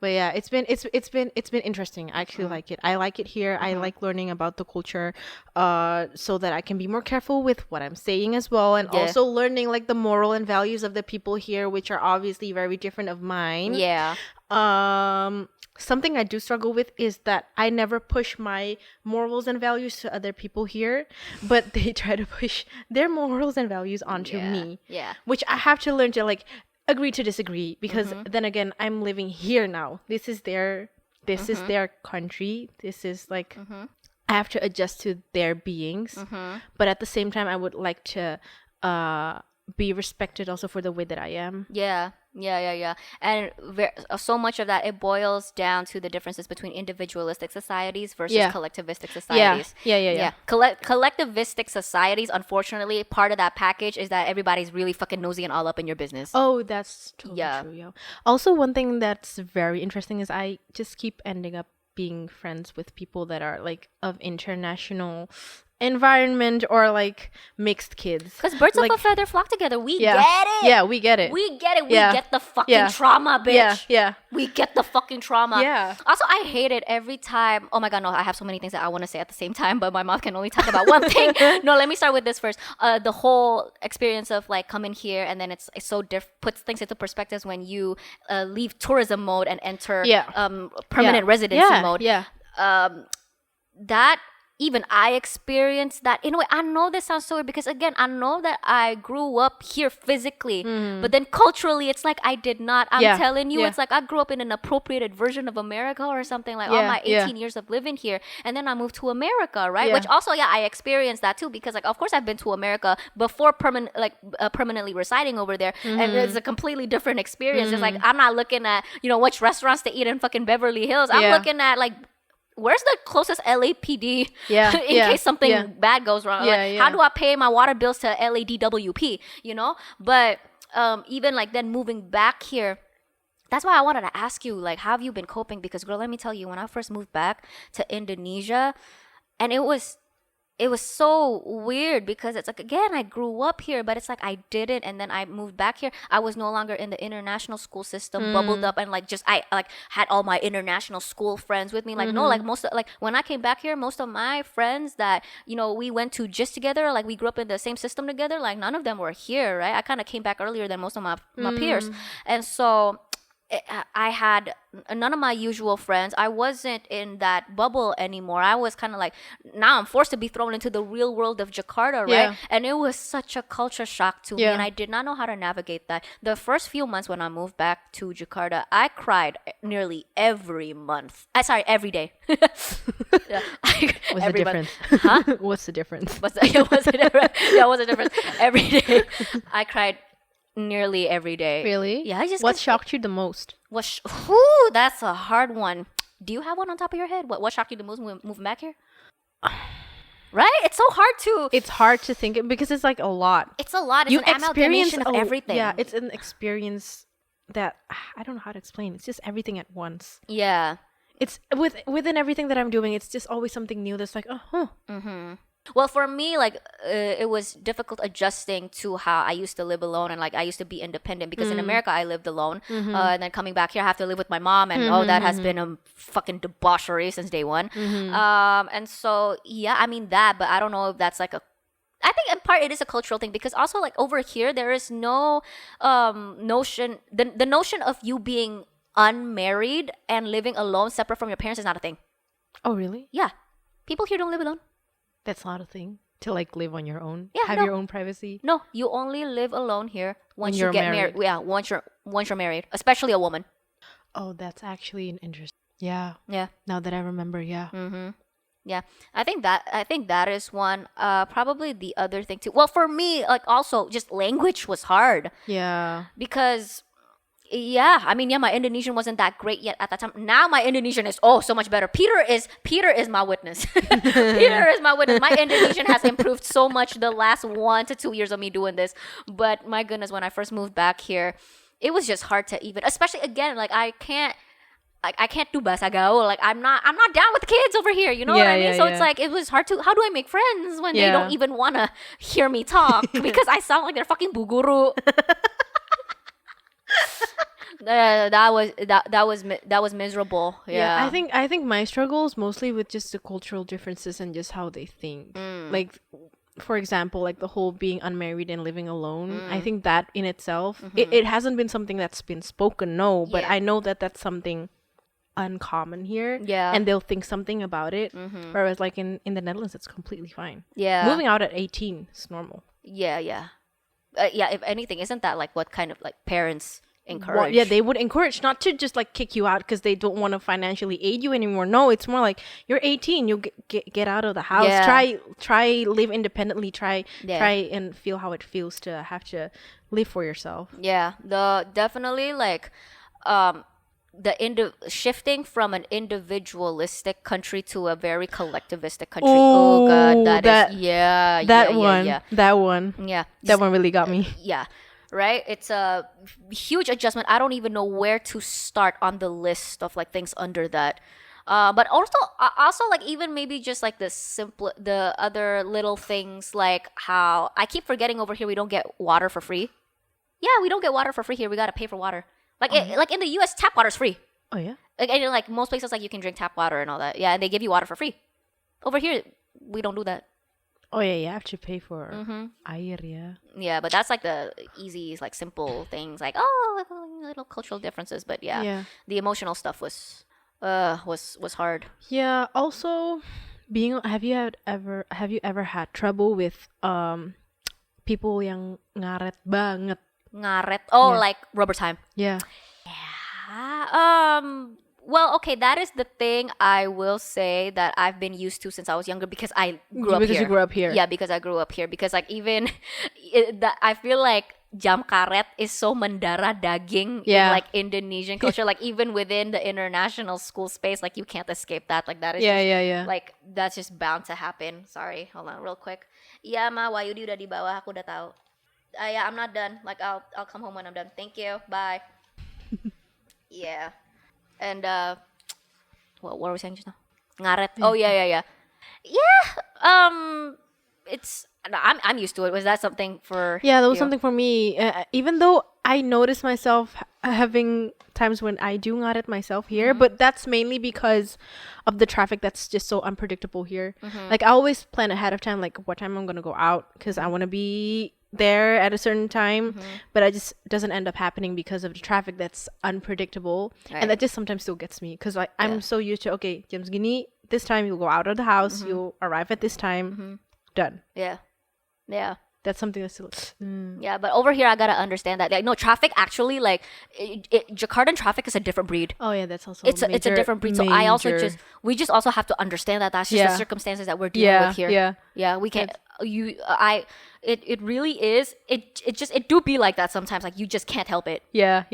But yeah, it's been interesting. I actually like it. I like it here. I like learning about the culture, so that I can be more careful with what I'm saying as well, and also learning like the moral and values of the people here, which are obviously very different of mine. Yeah. Something I do struggle with is that I never push my morals and values to other people here, but they try to push their morals and values onto me. Yeah. Which I have to learn to like agree to disagree, because then again, I'm living here now. This is their country. This is like I have to adjust to their beings. But at the same time, I would like to be respected also for the way that I am. Yeah. And so much of that, it boils down to the differences between individualistic societies versus collectivistic societies. Yeah. Collectivistic societies, unfortunately, part of that package is that everybody's really fucking nosy and all up in your business. Oh, that's totally true. Yeah. Also, one thing that's very interesting is I just keep ending up being friends with people that are like of international environment or like mixed kids, because birds of a feather flock together. We get it. Yeah, we get it. We get the fucking trauma, bitch. Yeah. We get the fucking trauma. Yeah. Also, I hate it every time. Oh my god, no, I have so many things that I want to say at the same time, but my mouth can only talk about one thing. No, let me start with this first. The whole experience of like coming here, and then it's so puts things into perspective when you leave tourism mode and enter permanent residency mode. That even I experienced that. In a way, I know this sounds so weird because, again, I know that I grew up here physically, but then culturally, it's like I did not. I'm telling you, it's like I grew up in an appropriated version of America or something, like all my 18 years of living here. And then I moved to America, right? Which also, I experienced that too, because like, of course, I've been to America before permanently residing over there. And it's a completely different experience. It's like, I'm not looking at, which restaurants to eat in fucking Beverly Hills. I'm looking at like, where's the closest LAPD in case something bad goes wrong? How do I pay my water bills to LADWP, But even like then moving back here, that's why I wanted to ask you, like, how have you been coping? Because girl, let me tell you, when I first moved back to Indonesia, and it was so weird because it's like, again, I grew up here, but it's like I didn't, and then I moved back here. I was no longer in the international school system, bubbled up, and like just I like had all my international school friends with me. Like no, like when I came back here, most of my friends that we went to just together, like we grew up in the same system together, like none of them were here, right? I kind of came back earlier than most of my peers, and so I had none of my usual friends. I wasn't in that bubble anymore. I was kind of like, now I'm forced to be thrown into the real world of Jakarta, right? Yeah. And it was such a culture shock to me, and I did not know how to navigate that. The first few months when I moved back to Jakarta, I cried nearly every month. Every day. Yeah. What's the difference? Huh? What's the difference? What's the difference? Yeah, what's the difference? Every day, I cried nearly every day. Really? Yeah, I just. What shocked you the most? That's a hard one. Do you have one on top of your head? What shocked you the most moving back here? Right? It's so hard to. It's hard to think because it's like a lot. It's a lot. It's an amalgamation of everything. Yeah, it's an experience that I don't know how to explain. It's just everything at once. Yeah. It's within everything that I'm doing. It's just always something new that's like, Mm-hmm. Well, for me, like, it was difficult adjusting to how I used to live alone, and like I used to be independent because in America I lived alone, and then coming back here I have to live with my mom, and that has been a fucking debauchery since day one. And so yeah, I mean that, but I don't know if that's like a. I think in part it is a cultural thing because also like over here there is no notion. The notion of you being unmarried and living alone, separate from your parents, is not a thing. Oh really? Yeah, people here don't live alone. That's not a thing to like live on your own. Yeah, have your own privacy. No, you only live alone here once you you're get married. Yeah, once you're married, especially a woman. Oh, that's actually an interest. Yeah. Yeah. Now that I remember, yeah. Yeah, I think that is one. Probably the other thing too. Well, for me, like also just language was hard. Yeah. Because. Yeah, I mean, my Indonesian wasn't that great yet at that time. Now my Indonesian is so much better. Peter is my witness. Peter is my witness. My Indonesian has improved so much the last 1 to 2 years of me doing this. But my goodness, when I first moved back here, it was just hard to even, especially again, like I can't do bahasa gaul. Like I'm not down with the kids over here. You know what I mean? So it's like it was hard to. How do I make friends when they don't even want to hear me talk because I sound like they're fucking bu guru. That was miserable. Yeah. I think my struggle is mostly with just the cultural differences and just how they think. Like, for example, like the whole being unmarried and living alone. I think that in itself, it hasn't been something that's been spoken, but I know that that's something uncommon here. Yeah. And they'll think something about it. Whereas like in the Netherlands, it's completely fine. Yeah. Moving out at 18 is normal. Yeah, yeah. If anything, isn't that like what kind of like parents encourage? Yeah, they would encourage, not to just like kick you out because they don't want to financially aid you anymore. No, it's more like you're 18, you get out of the house. Yeah. Try live independently. Try and feel how it feels to have to live for yourself. Yeah, definitely like shifting from an individualistic country to a very collectivistic country. Ooh, God, that one really got me. Yeah. Right? It's a huge adjustment. I don't even know where to start on the list of like things under that. But also like even maybe just like the other little things like how I keep forgetting over here we don't get water for free. Yeah, we don't get water for free here. We gotta pay for water. Like like in the US, tap water's free. Oh yeah. Like most places like you can drink tap water and all that. Yeah, and they give you water for free. Over here, we don't do that. Oh yeah, you have to pay for air, yeah. Yeah, but that's like the easy, like simple things, like little cultural differences. But yeah, the emotional stuff was hard. Yeah. Also, have you ever had trouble with people yang ngaret banget? Ngaret. Oh, like rubber time. Yeah. Yeah. Well, okay, that is the thing I will say that I've been used to since I was younger because I grew up here. Because you grew up here. Yeah, because I grew up here. Because like even I feel like jam karet is so mendarah daging in like Indonesian culture. Like even within the international school space, like you can't escape that. Like that is like that's just bound to happen. Sorry, hold on real quick. Iya ma, Wayudi udah di bawah, aku udah tahu. Yeah, I'm not done. Like I'll come home when I'm done. Thank you. Bye. Yeah. And what were we saying just now? Ngaret. Oh yeah. Yeah. It's I'm used to it. Was that something for? Yeah, that was something for me. Even though I notice myself having times when I do ngaret myself here, but that's mainly because of the traffic that's just so unpredictable here. Like I always plan ahead of time, like what time I'm gonna go out, because I want to be there at a certain time, but it just doesn't end up happening because of the traffic that's unpredictable. And that just sometimes still gets me because like I'm so used to, okay, jam segini, this time you'll go out of the house, you'll arrive at this time, done. Yeah. That's something that's still Yeah, but over here I gotta understand that. Like, no, traffic actually, like, Jakartan traffic is a different breed. Oh yeah, that's also it's a different breed. So I also we just also have to understand that that's just the circumstances that we're dealing with here. Yeah, we can't. It really is. It do be like that sometimes. Like you just can't help it. Yeah.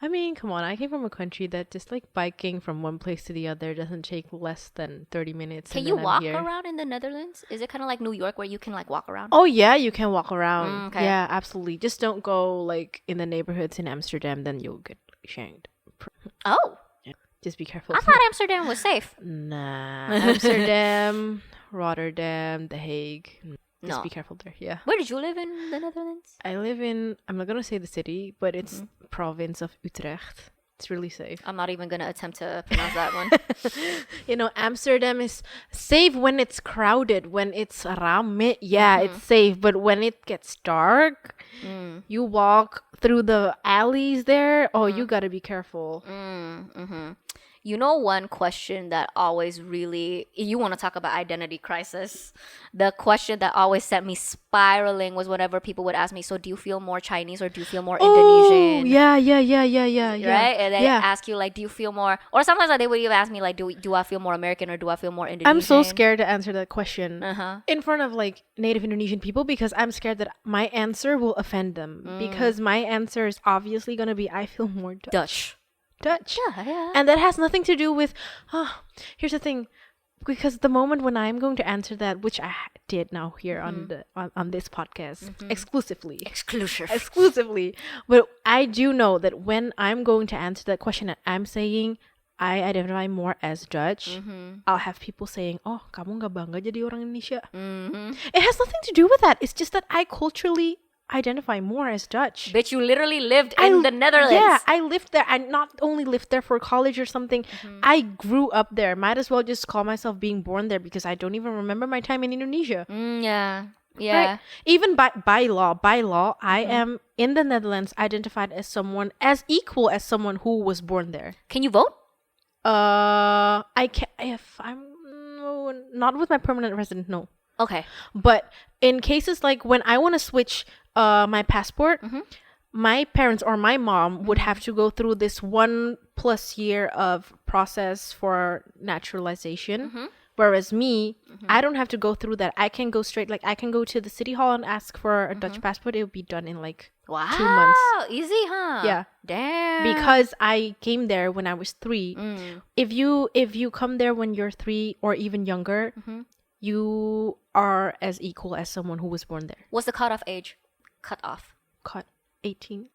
I mean, come on. I came from a country that just like biking from one place to the other doesn't take less than 30 minutes. Can you walk around in the Netherlands? Is it kind of like New York where you can like walk around? Oh yeah, you can walk around. Okay. Yeah, absolutely. Just don't go like in the neighborhoods in Amsterdam, then you'll get shanked. Oh. Yeah. Just be careful. I thought Amsterdam was safe. Nah. Amsterdam, Rotterdam, The Hague. Just be careful there. Yeah. Where did you live in the Netherlands? I live in, I'm not going to say the city, but it's province of Utrecht. It's really safe. I'm not even going to attempt to pronounce that one. You know, Amsterdam is safe when it's crowded. When it's rame, yeah, it's safe. But when it gets dark, you walk through the alleys there. Oh, you got to be careful. You know, one question that always really, you want to talk about identity crisis. The question that always sent me spiraling was whenever people would ask me, so do you feel more Chinese or do you feel more Indonesian? Yeah. Right? And they ask you, like, do you feel more, or sometimes like, they would even ask me, like, do I feel more American or do I feel more Indonesian? I'm so scared to answer that question in front of like native Indonesian people because I'm scared that my answer will offend them. Because my answer is obviously going to be, I feel more Dutch. Yeah. And that has nothing to do with here's the thing, because the moment when I'm going to answer that, which I did now here on this podcast exclusively, but I do know that when I'm going to answer that question and I'm saying I identify more as Dutch, I'll have people saying, oh, kamu nggak bangga jadi orang Indonesia. It has nothing to do with that. It's just that I culturally identify more as Dutch. But you literally lived in the Netherlands. Yeah, I lived there. I not only lived there for college or something. I grew up there. Might as well just call myself being born there because I don't even remember my time in Indonesia. Yeah. Right? Even by law, I am in the Netherlands identified as someone as equal as someone who was born there. Can you vote? I can if I'm not with my permanent resident. No. Okay. But in cases like when I want to switch my passport, my parents or my mom would have to go through this 1+ year of process for naturalization. Whereas me, I don't have to go through that. I can go straight, like I can go to the city hall and ask for a Dutch passport. It will be done in like 2 months. Easy, huh? Yeah. Damn. Because I came there when I was 3. If you come there when you're 3 or even younger, you are as equal as someone who was born there. What's the cutoff age? Cut 18.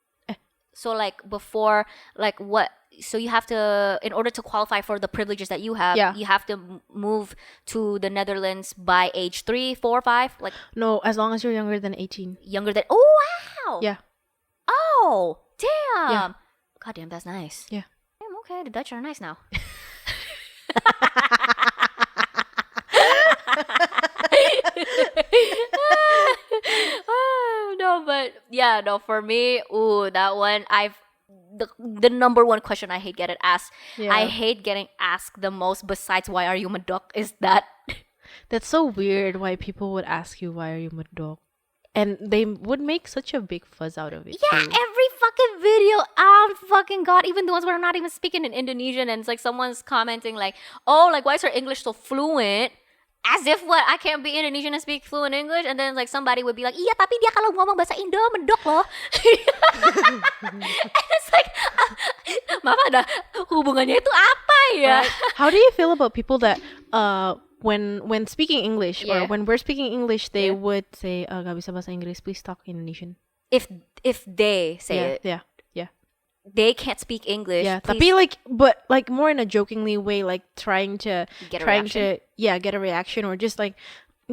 So like before, like what? So you have to, in order to qualify for the privileges that you have, you have to move to the Netherlands by age 3, 4, 5. Like no, as long as you're younger than 18. Younger than? Oh wow. Yeah. Oh damn. Yeah. God damn, that's nice. Yeah. Damn, okay, the Dutch are nice now. No, for me, that one, the number one question I hate getting asked. I hate getting asked the most besides why are you medok is that. That's so weird why people would ask you why are you medok. And they would make such a big fuzz out of it. Yeah, too. every fucking video, oh fucking god, even the ones where I'm not even speaking in Indonesian and it's like someone's commenting like, oh, like why is her English so fluent? As if what, I can't be Indonesian and speak fluent English? And then like somebody would be like, iya tapi dia kalau ngomong bahasa Indo medok loh. And it's like, maaf ada hubungannya itu apa ya? Right. How do you feel about people that when speaking English or when we're speaking English, they would say, gak bisa bahasa Inggris, please talk Indonesian. If they say it. Yeah. They can't speak English. Yeah, tapi but more in a jokingly way, like trying to get a reaction or just like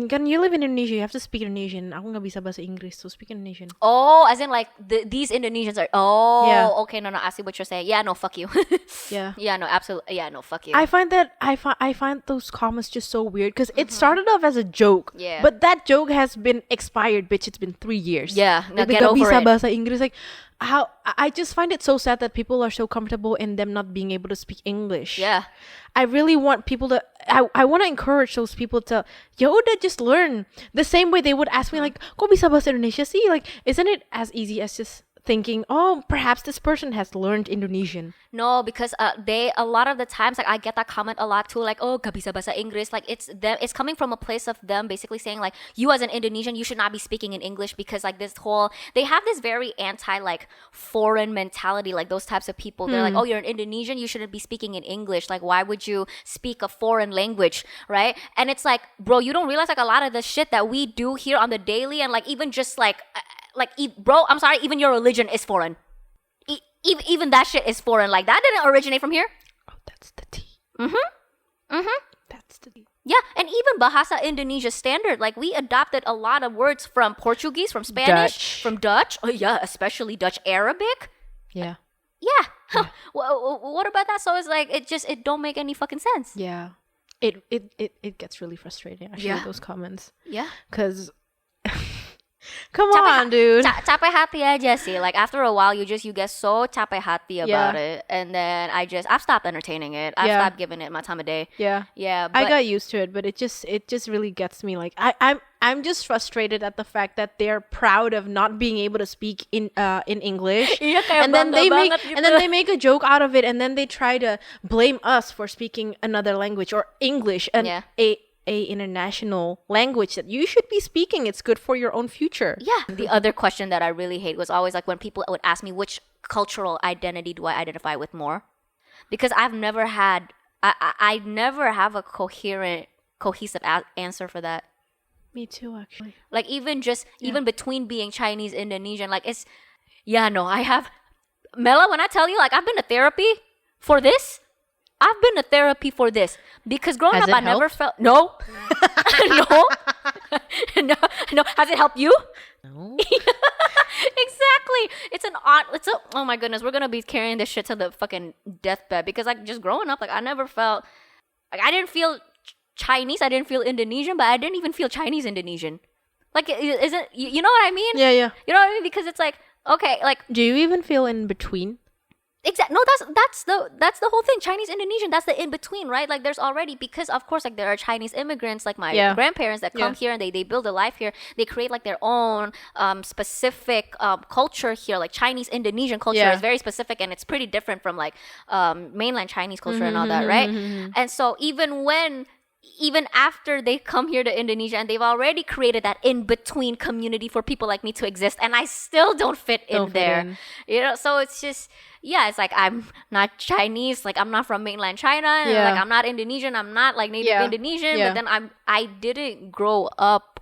Kan you live in Indonesia, you have to speak Indonesian. Aku nggak bisa bahasa Inggris, so speak Indonesian. Oh, as in like these Indonesians are. Oh, yeah. Okay. No, I see what you're saying. Yeah, no, fuck you. yeah. Yeah, no, absolutely. Yeah, no, fuck you. I find those comments just so weird because it started off as a joke. Yeah. But that joke has been expired, bitch. It's been 3 years. Yeah. Now Like, get over bisa it. bahasa Inggris, like how I just find it so sad that people are so comfortable in them not being able to speak English. Yeah. I really want people to I want to encourage those people to udah just learn the same way they would ask me like kok bisa bahasa Indonesia sih, like isn't it as easy as just thinking, oh, perhaps this person has learned Indonesian. No, because a lot of the times, like I get that comment a lot too, like, oh, gak bisa bahasa Inggris. Like it's coming from a place of them basically saying like, you as an Indonesian, you should not be speaking in English because like they have this very anti like foreign mentality, like those types of people. They're like, oh, you're an Indonesian, you shouldn't be speaking in English. Like, why would you speak a foreign language, right? And it's like, bro, you don't realize like a lot of the shit that we do here on the daily and like even just like bro, I'm sorry, even your religion is foreign. Even that shit is foreign. Like that didn't originate from here. Oh, that's the tea. That's the tea. Yeah, and even Bahasa Indonesia standard, like we adopted a lot of words from Portuguese, from Spanish, from Dutch. Oh yeah, especially Dutch Arabic. Yeah. Yeah. What about that? So it's like it don't make any fucking sense. Yeah. It gets really frustrating actually, those comments. Yeah. Cause come on, dude. Capek hati aja sih. Like after a while, you get so capek hati about it, and then I've stopped entertaining it. I've stopped giving it my time of day. Yeah. Yeah. I got used to it, but it just really gets me. Like I'm just frustrated at the fact that they're proud of not being able to speak in English, and then they make a joke out of it, and then they try to blame us for speaking another language or English and a international language that you should be speaking. It's good for your own future. Yeah. The other question that I really hate was always like when people would ask me which cultural identity do I identify with more, because I never have a cohesive answer for that. Me too, actually. Like even between being Chinese, Indonesian, like it's I have Mella, when I tell you like I've been to therapy for this. Because growing up, I never felt no. no. Has it helped you? No. Exactly. Oh my goodness, we're gonna be carrying this shit to the fucking deathbed, because like just growing up, like I never felt like I didn't feel Chinese, I didn't feel Indonesian, but I didn't even feel Chinese Indonesian. Like, is it? You know what I mean? Yeah. You know what I mean? Because it's like, okay, like, do you even feel in between? Exactly. No, that's the whole thing. Chinese Indonesian, that's the in between, right? Like there's already, because of course like there are Chinese immigrants like my grandparents that come here and they build a life here. They create like their own specific culture here. Like Chinese Indonesian culture is very specific, and it's pretty different from like mainland Chinese culture and all that, right? And so even after they come here to Indonesia and they've already created that in-between community for people like me to exist, and I still don't fit in there. You know, so it's just, it's like I'm not Chinese, like I'm not from mainland China, and like I'm not Indonesian, I'm not like native Indonesian, but then I didn't grow up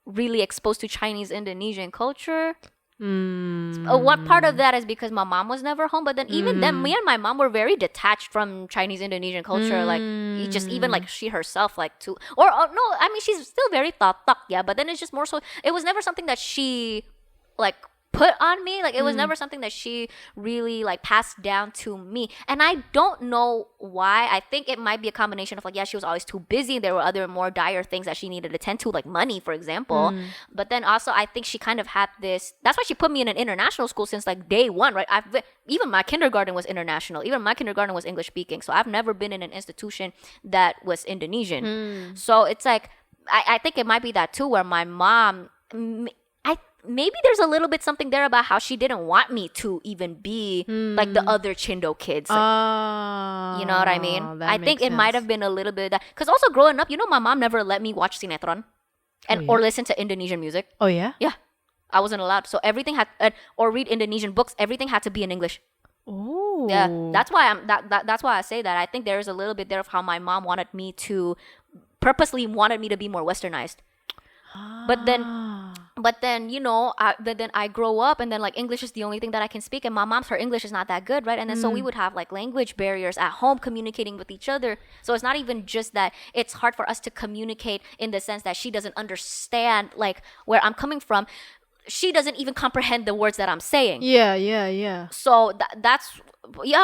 really exposed to Chinese Indonesian culture. What part of that is because my mom was never home, but then even then me and my mom were very detached from Chinese Indonesian culture. Like just even like she herself like too, or no, I mean she's still very tatak, but then it's just more so it was never something that she like put on me. Like it was never something that she really like passed down to me, and I don't know why. I think it might be a combination of like she was always too busy. There were other more dire things that she needed to tend to, like money, for example. But then also I think she kind of had this. That's why she put me in an international school since like day one, right? Even my kindergarten was international. Even my kindergarten was English speaking. So I've never been in an institution that was Indonesian. So it's like I think it might be that too, where my mom. Maybe there's a little bit something there about how she didn't want me to even be like the other Chindo kids. Like, you know what I mean? I think it might have been a little bit of that. Because also growing up, my mom never let me watch sinetron or listen to Indonesian music. Oh, yeah? Yeah. I wasn't allowed. So everything had, or read Indonesian books, everything had to be in English. Oh. Yeah. That's why that's why I say that. I think there is a little bit there of how my mom purposely wanted me to be more westernized. But then But then, then I grow up and then like English is the only thing that I can speak. And my mom's, her English is not that good, right? And then so we would have like language barriers at home communicating with each other. So it's not even just that it's hard for us to communicate in the sense that she doesn't understand like where I'm coming from. She doesn't even comprehend the words that I'm saying. Yeah. So that's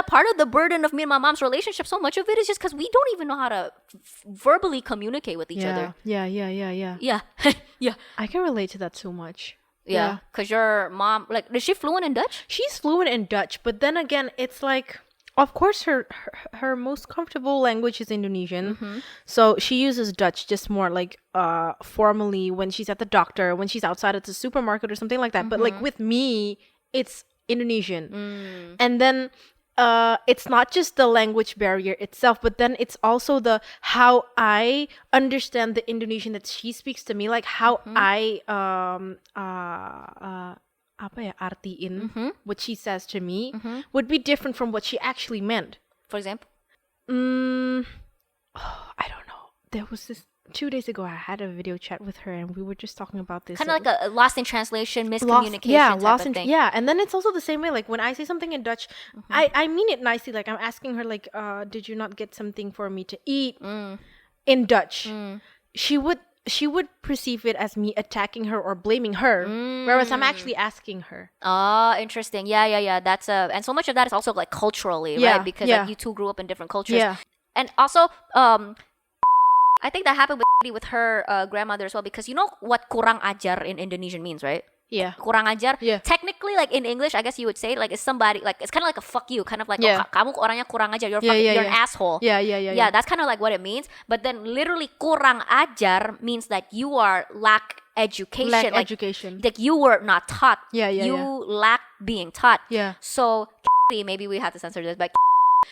part of the burden of me and my mom's relationship. So much of it is just because we don't even know how to verbally communicate with each other. Yeah. Yeah. Yeah. I can relate to that so much. Yeah. Because your mom, like, is she fluent in Dutch? She's fluent in Dutch, but then again, it's like, of course, her most comfortable language is Indonesian. So she uses Dutch just more like formally when she's at the doctor, when she's outside at the supermarket or something like that. But like with me, it's Indonesian. And then it's not just the language barrier itself, but then it's also the how I understand the Indonesian that she speaks to me, like how I apa ya artiin what she says to me would be different from what she actually meant. For example? I don't know. There was this 2 days ago. I had a video chat with her, and we were just talking about this. Kind of like a lost in translation, miscommunication type of thing. Yeah, and then it's also the same way. Like when I say something in Dutch, I mean it nicely. Like I'm asking her, like, did you not get something for me to eat in Dutch? She would perceive it as me attacking her or blaming her, whereas I'm actually asking her. Oh, interesting. Yeah. That's and so much of that is also like culturally, right? Because like you two grew up in different cultures. Yeah. And also, I think that happened with her grandmother as well, because you know what kurang ajar in Indonesian means, right? Yeah. Kurang ajar. Yeah. Technically, like in English, I guess you would say like it's somebody, like it's kind of like a fuck you, kind of like oh, kamu orangnya kurang ajar, you're an asshole. Yeah. That's kind of like what it means. But then literally kurang ajar means that you are lack education. Like you were not taught. You lack being taught. Yeah. So maybe we have to censor this, but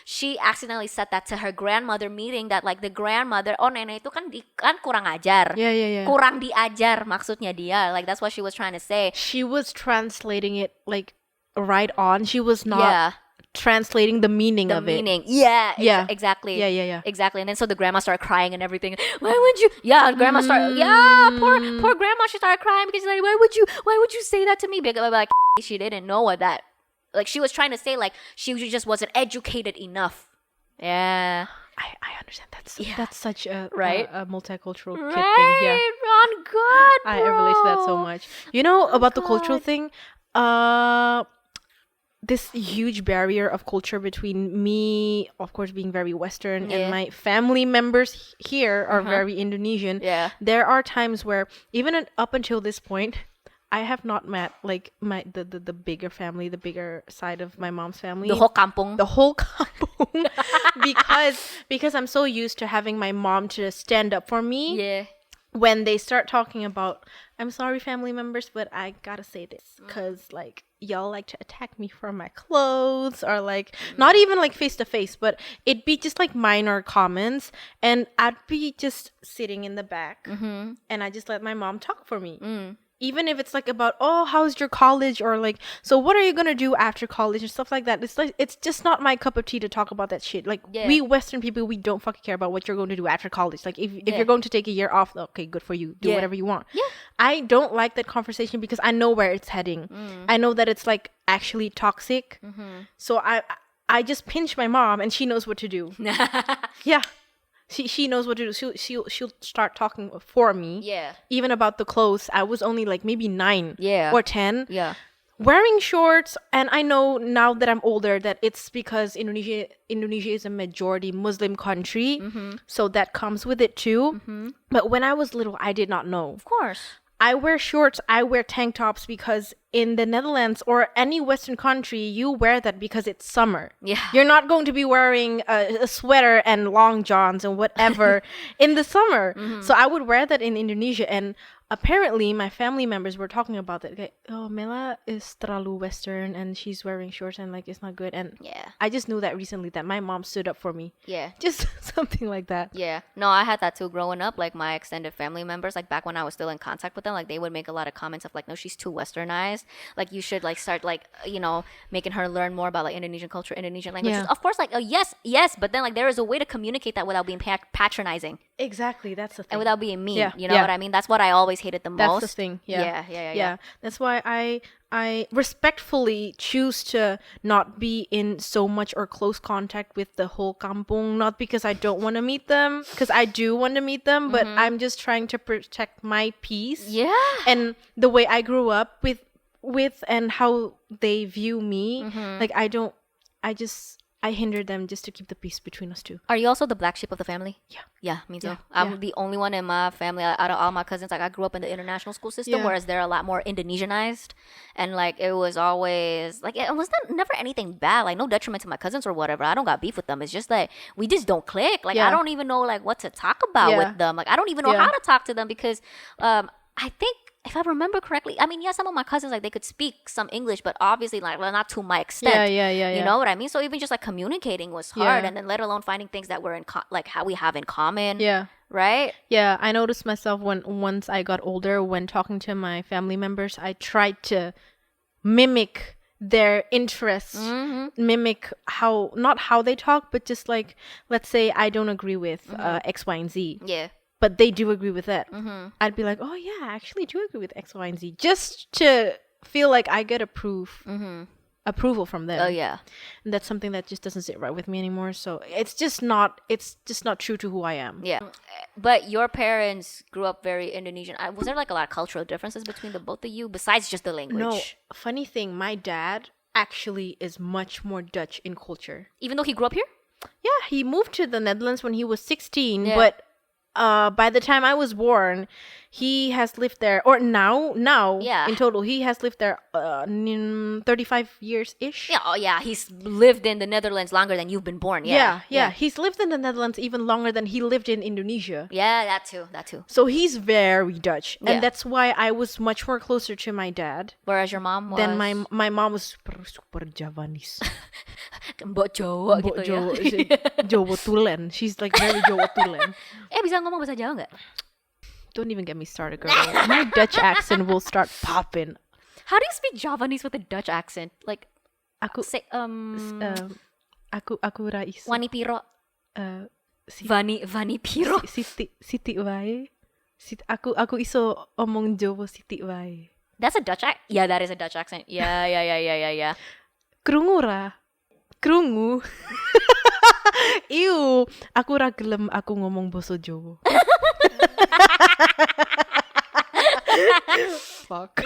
she accidentally said that to her grandmother, meaning that like the grandmother, oh nenek itu kan kurang ajar. Yeah. Kurang diajar maksudnya dia. Like that's what she was trying to say. She was translating it like right on. She was not translating the meaning of it. Yeah. Exactly. Yeah. Exactly. And then so the grandma started crying and everything. Why would you? Yeah, grandma started. Poor grandma. She started crying because she's like, why would you say that to me? Because like she didn't know what that. Like she was trying to say like she just wasn't educated enough. Yeah. I understand. That's such a multicultural kid right, thing. Yeah. On God, bro. I relate to that so much. You know about the cultural thing? This huge barrier of culture between me, of course, being very Western, and my family members here are very Indonesian. Yeah. There are times where even up until this point, I have not met like the bigger family, the bigger side of my mom's family. The whole kampung. because I'm so used to having my mom to stand up for me. Yeah. When they start talking about, I'm sorry, family members, but I gotta say this because like y'all like to attack me for my clothes, or like not even like face to face, but it'd be just like minor comments, and I'd be just sitting in the back, and I just let my mom talk for me. Even if it's like about, oh, how's your college, or like, so what are you gonna do after college and stuff like that. It's like, it's just not my cup of tea to talk about that shit. Like we Western people, we don't fucking care about what you're going to do after college. Like if you're going to take a year off, okay, good for you. Do whatever you want. Yeah. I don't like that conversation because I know where it's heading. I know that it's like actually toxic. So I just pinch my mom and she knows what to do. Yeah. She knows what to do. She'll start talking for me. Yeah. Even about the clothes. I was only like maybe 9 or 10. Yeah. Wearing shorts, and I know now that I'm older that it's because Indonesia is a majority Muslim country, so that comes with it too. But when I was little, I did not know. Of course. I wear shorts, I wear tank tops because in the Netherlands or any Western country, you wear that because it's summer. Yeah. You're not going to be wearing a sweater and long johns and whatever in the summer. So I would wear that in Indonesia, and apparently my family members were talking about that. Like, oh, Mella is terlalu Western and she's wearing shorts and like it's not good. And I just knew that recently that my mom stood up for me. Yeah. Just something like that. Yeah. No, I had that too growing up. Like my extended family members, like back when I was still in contact with them, like they would make a lot of comments of like, no, she's too Westernized. Like you should like start like, you know, making her learn more about like Indonesian culture, Indonesian languages. Yeah. Of course, like, yes. But then like there is a way to communicate that without being patronizing. Exactly. That's the thing. And without being mean. You know what I mean? That's what I always hated the most. That's the thing. Yeah. That's why I respectfully choose to not be in so much or close contact with the whole kampung. Not because I don't want to meet them, because I do want to meet them, but I'm just trying to protect my peace. Yeah. And the way I grew up with and how they view me, like I hinder them just to keep the peace between us two. Are you also the black sheep of the family? Yeah. Yeah, me too. Yeah. I'm the only one in my family out of all my cousins. Like I grew up in the international school system, whereas they're a lot more Indonesianized, and like it was always like it was never anything bad. Like no detriment to my cousins or whatever. I don't got beef with them. It's just like we just don't click. Like I don't even know like what to talk about with them. Like I don't even know how to talk to them because I think. If I remember correctly, I mean, yeah, some of my cousins, like, they could speak some English, but obviously, like, well, not to my extent. Yeah. You know what I mean? So even just, like, communicating was hard, and then let alone finding things that were like, how we have in common. Yeah. Right? Yeah, I noticed myself once I got older, when talking to my family members, I tried to mimic their interests, mimic not how they talk, but just, like, let's say I don't agree with X, Y, and Z. Yeah. But they do agree with that. I'd be like, oh yeah, I actually do agree with X, Y, and Z, just to feel like I get approval from them. Oh yeah, and that's something that just doesn't sit right with me anymore. So it's just not true to who I am. Yeah, but your parents grew up very Indonesian. Was there like a lot of cultural differences between the both of you besides just the language? No, funny thing, my dad actually is much more Dutch in culture. Even though he grew up here? Yeah, he moved to the Netherlands when he was 16, but by the time I was born, he has lived there, or now in total, he has lived there 35 years-ish. Yeah, oh yeah, he's lived in the Netherlands longer than you've been born. Yeah. He's lived in the Netherlands even longer than he lived in Indonesia. Yeah, that too. So he's very Dutch, and that's why I was much more closer to my dad. Whereas your mom was? Then my mom was super Javanese. Mbok Jawa gitu ya. Jawa Tulen. She's like very Jawa Tulen. Bisa ngomong bahasa Jawa nggak? Don't even get me started, girl. My Dutch accent will start popping. How do you speak Javanese with a Dutch accent? Like, aku rais. Wani piro? Vani piro? Siti wae. Aku iso omong Jawa siti wae. That's a Dutch accent? Yeah, that is a Dutch accent. Yeah. Krungu ra? Krungu? Iu, aku ra gelem aku ngomong basa Jawa. Fuck.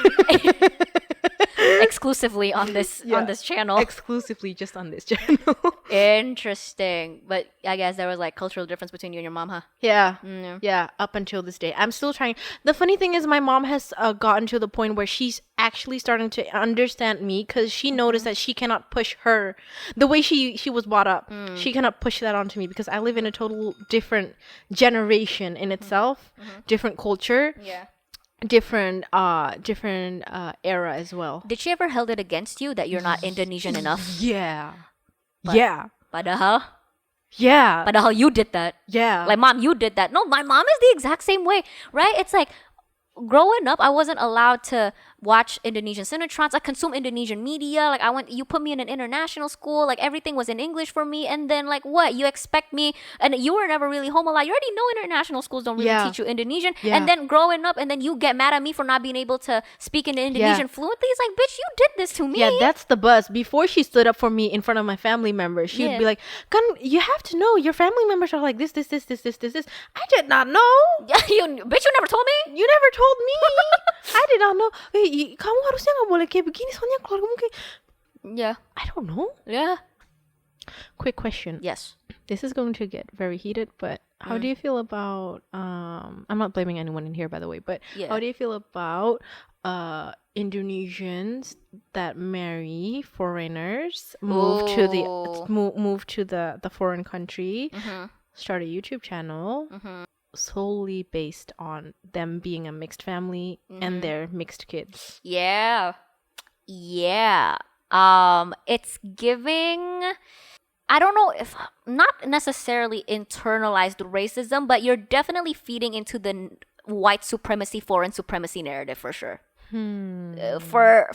Exclusively on this channel. Exclusively just on this channel. Interesting. But I guess there was like cultural difference between you and your mom, huh? Yeah. Yeah, up until this day. I'm still trying. The funny thing is my mom has gotten to the point where she's actually starting to understand me, because she noticed that she cannot push her, the way she was brought up. She cannot push that onto me, because I live in a total different generation in itself, different culture. Yeah. Different era as well. Did she ever held it against you that you're not Indonesian enough? Yeah. Padahal you did that. Yeah. Like, mom, you did that. No, my mom is the exact same way, right? It's like, growing up, I wasn't allowed to watch Indonesian cinetrons. I consume Indonesian media. Like, you put me in an international school. Like, everything was in English for me. And then, like, what? You expect me, and you were never really home a lot. You already know international schools don't really teach you Indonesian. Yeah. And then growing up, and then you get mad at me for not being able to speak in Indonesian fluently. It's like, bitch, you did this to me. Yeah, that's the buzz. Before she stood up for me in front of my family members, she'd be like, you have to know, your family members are like this. I did not know. Yeah, bitch, you never told me. You never told me. I did not know. Kamu harusnya nggak boleh kayak begini, soalnya keluargamu kayak. Yeah. I don't know. Yeah. Quick question. Yes. This is going to get very heated, but how do you feel about I'm not blaming anyone in here, by the way, but how do you feel about Indonesians that marry foreigners, move to the foreign country, start a YouTube channel, solely based on them being a mixed family and their mixed kids? Yeah. It's giving, I don't know if, not necessarily internalized racism, but you're definitely feeding into the white supremacy, foreign supremacy narrative for sure. For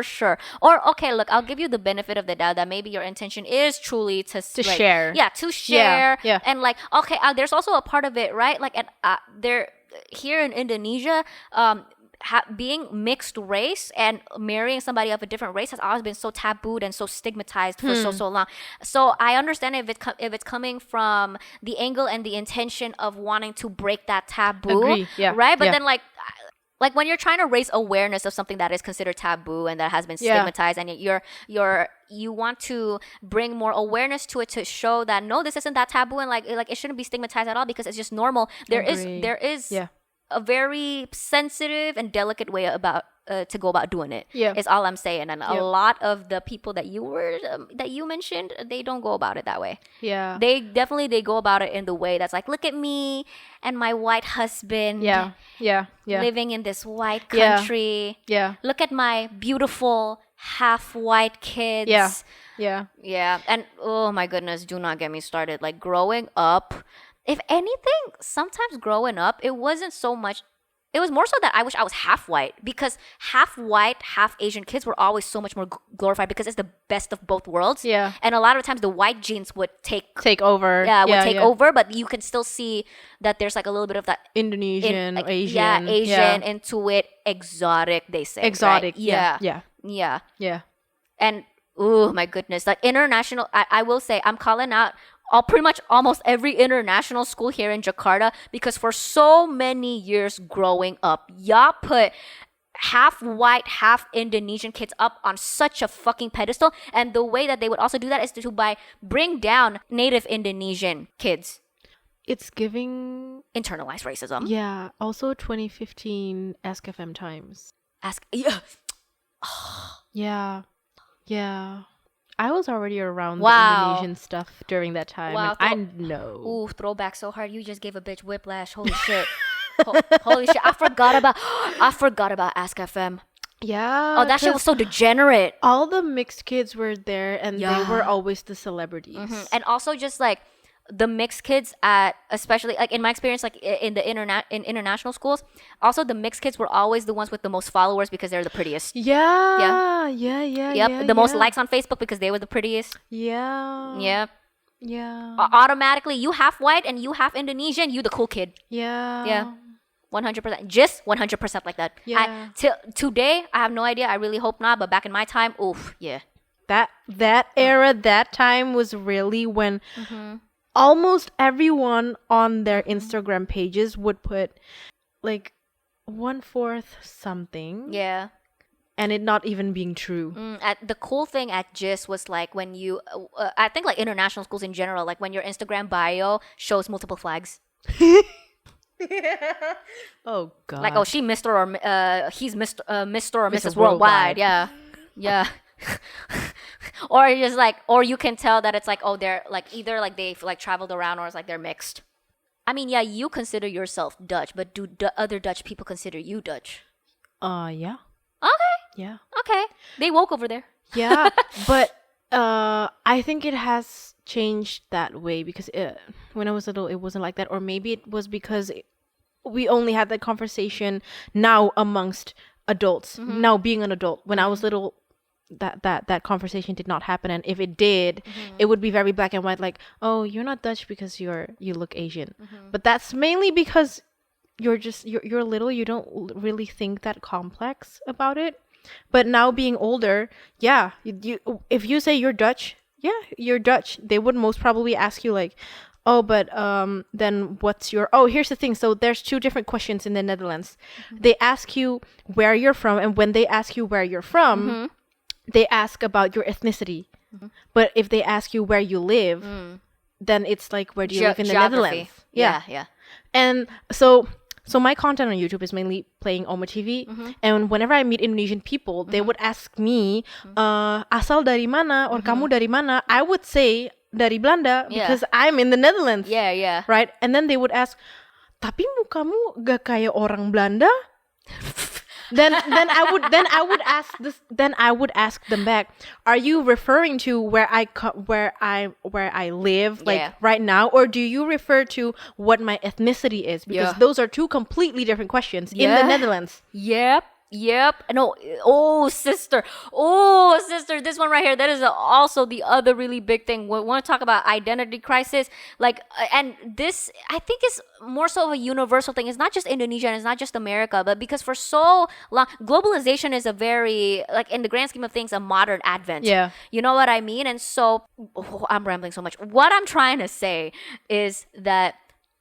sure. Or, okay, look, I'll give you the benefit of the doubt that maybe your intention is truly to like, share. Yeah, to share. Yeah. And like, okay, there's also a part of it, right? Like, here in Indonesia, being mixed race and marrying somebody of a different race has always been so tabooed and so stigmatized for so long. So I understand if it's coming from the angle and the intention of wanting to break that taboo, Agree. Yeah. right? But yeah. then like when you're trying to raise awareness of something that is considered taboo and that has been stigmatized, and you want to bring more awareness to it to show that no, this isn't that taboo, and like it shouldn't be stigmatized at all because it's just normal. There is a very sensitive and delicate way to go about doing it. Yeah. Is all I'm saying. And a lot of the people that you mentioned, they don't go about it that way. Yeah. They go about it in the way that's like, look at me and my white husband. Yeah. Living in this white country. Yeah. Look at my beautiful half white kids. Yeah. And oh my goodness, do not get me started. Like growing up, if anything, sometimes growing up, it wasn't so much. It was more so that I wish I was half white, because half white, half Asian kids were always so much more glorified because it's the best of both worlds. Yeah. And a lot of times the white genes would take over. Take over, but you can still see that there's like a little bit of that Indonesian, Asian. Yeah, Asian into it. Exotic, they say. Exotic. Right? Yeah. And oh my goodness, like international, I will say, I'm calling out pretty much almost every international school here in Jakarta, because for so many years growing up, y'all put half white, half Indonesian kids up on such a fucking pedestal. And the way that they would also do that is to bring down native Indonesian kids. It's giving internalized racism. Yeah. Also 2015 Ask FM times. Yeah. I was already around the Indonesian stuff during that time. Wow. And I know. Ooh, throwback so hard. You just gave a bitch whiplash. Holy shit. Holy shit. I forgot about Ask FM. Yeah. Oh, that shit was so degenerate. All the mixed kids were there, and they were always the celebrities. Mm-hmm. And also just like the mixed kids especially like in my experience, like in international schools, also the mixed kids were always the ones with the most followers because they're the prettiest. Yeah. The most likes on Facebook because they were the prettiest. Yeah. Automatically, you half white and you half Indonesian, you the cool kid. Yeah. 100%. Just 100% like that. Yeah. Till today, I have no idea. I really hope not. But back in my time, oof, yeah. That era, that time was really when almost everyone on their Instagram pages would put like 1/4 something. Yeah. And it not even being true. The cool thing at GIST was like when you, I think like international schools in general, like when your Instagram bio shows multiple flags. Oh God! Like, oh, she Mr. or he's Mr. or Mrs. Worldwide. Yeah. Or just like, or you can tell that it's like, oh, they're like either like they've like traveled around, or it's like they're mixed. I mean, yeah, you consider yourself Dutch, but do other Dutch people consider you Dutch? Yeah. Okay. Yeah. Okay. They woke over there. Yeah, but I think it has changed that way because when I was little, it wasn't like that. Or maybe it was because we only had that conversation now amongst adults. Now being an adult. When I was little, that conversation did not happen. And if it did, it would be very black and white. Like, oh, you're not Dutch because you look Asian. But that's mainly because you're little. You don't really think that complex about it. But now being older, yeah, you if you say you're Dutch, yeah, you're Dutch. They would most probably ask you like, oh, but then what's your... Oh, here's the thing. So there's 2 different questions in the Netherlands. They ask you where you're from, and when they ask you where you're from, they ask about your ethnicity. But if they ask you where you live, then it's like, where do you live in the Netherlands? Yeah. And so my content on YouTube is mainly playing Oma TV. And whenever I meet Indonesian people, they would ask me, asal dari mana or kamu dari mana? I would say dari Belanda because I'm in the Netherlands. Yeah. Right? And then they would ask, tapi mukamu gak kayak orang Belanda? Then I would ask them back, are you referring to where I live like right now, or do you refer to what my ethnicity is? Because those are 2 completely different questions in the Netherlands. Yep. Yep. No. Oh, sister. Oh, sister. This one right here. That is also the other really big thing. We want to talk about identity crisis. Like, and this, I think, is more so of a universal thing. It's not just Indonesia and it's not just America, but because for so long, globalization is a very, like, in the grand scheme of things, a modern advent. Yeah. You know what I mean? And so, I'm rambling so much. What I'm trying to say is that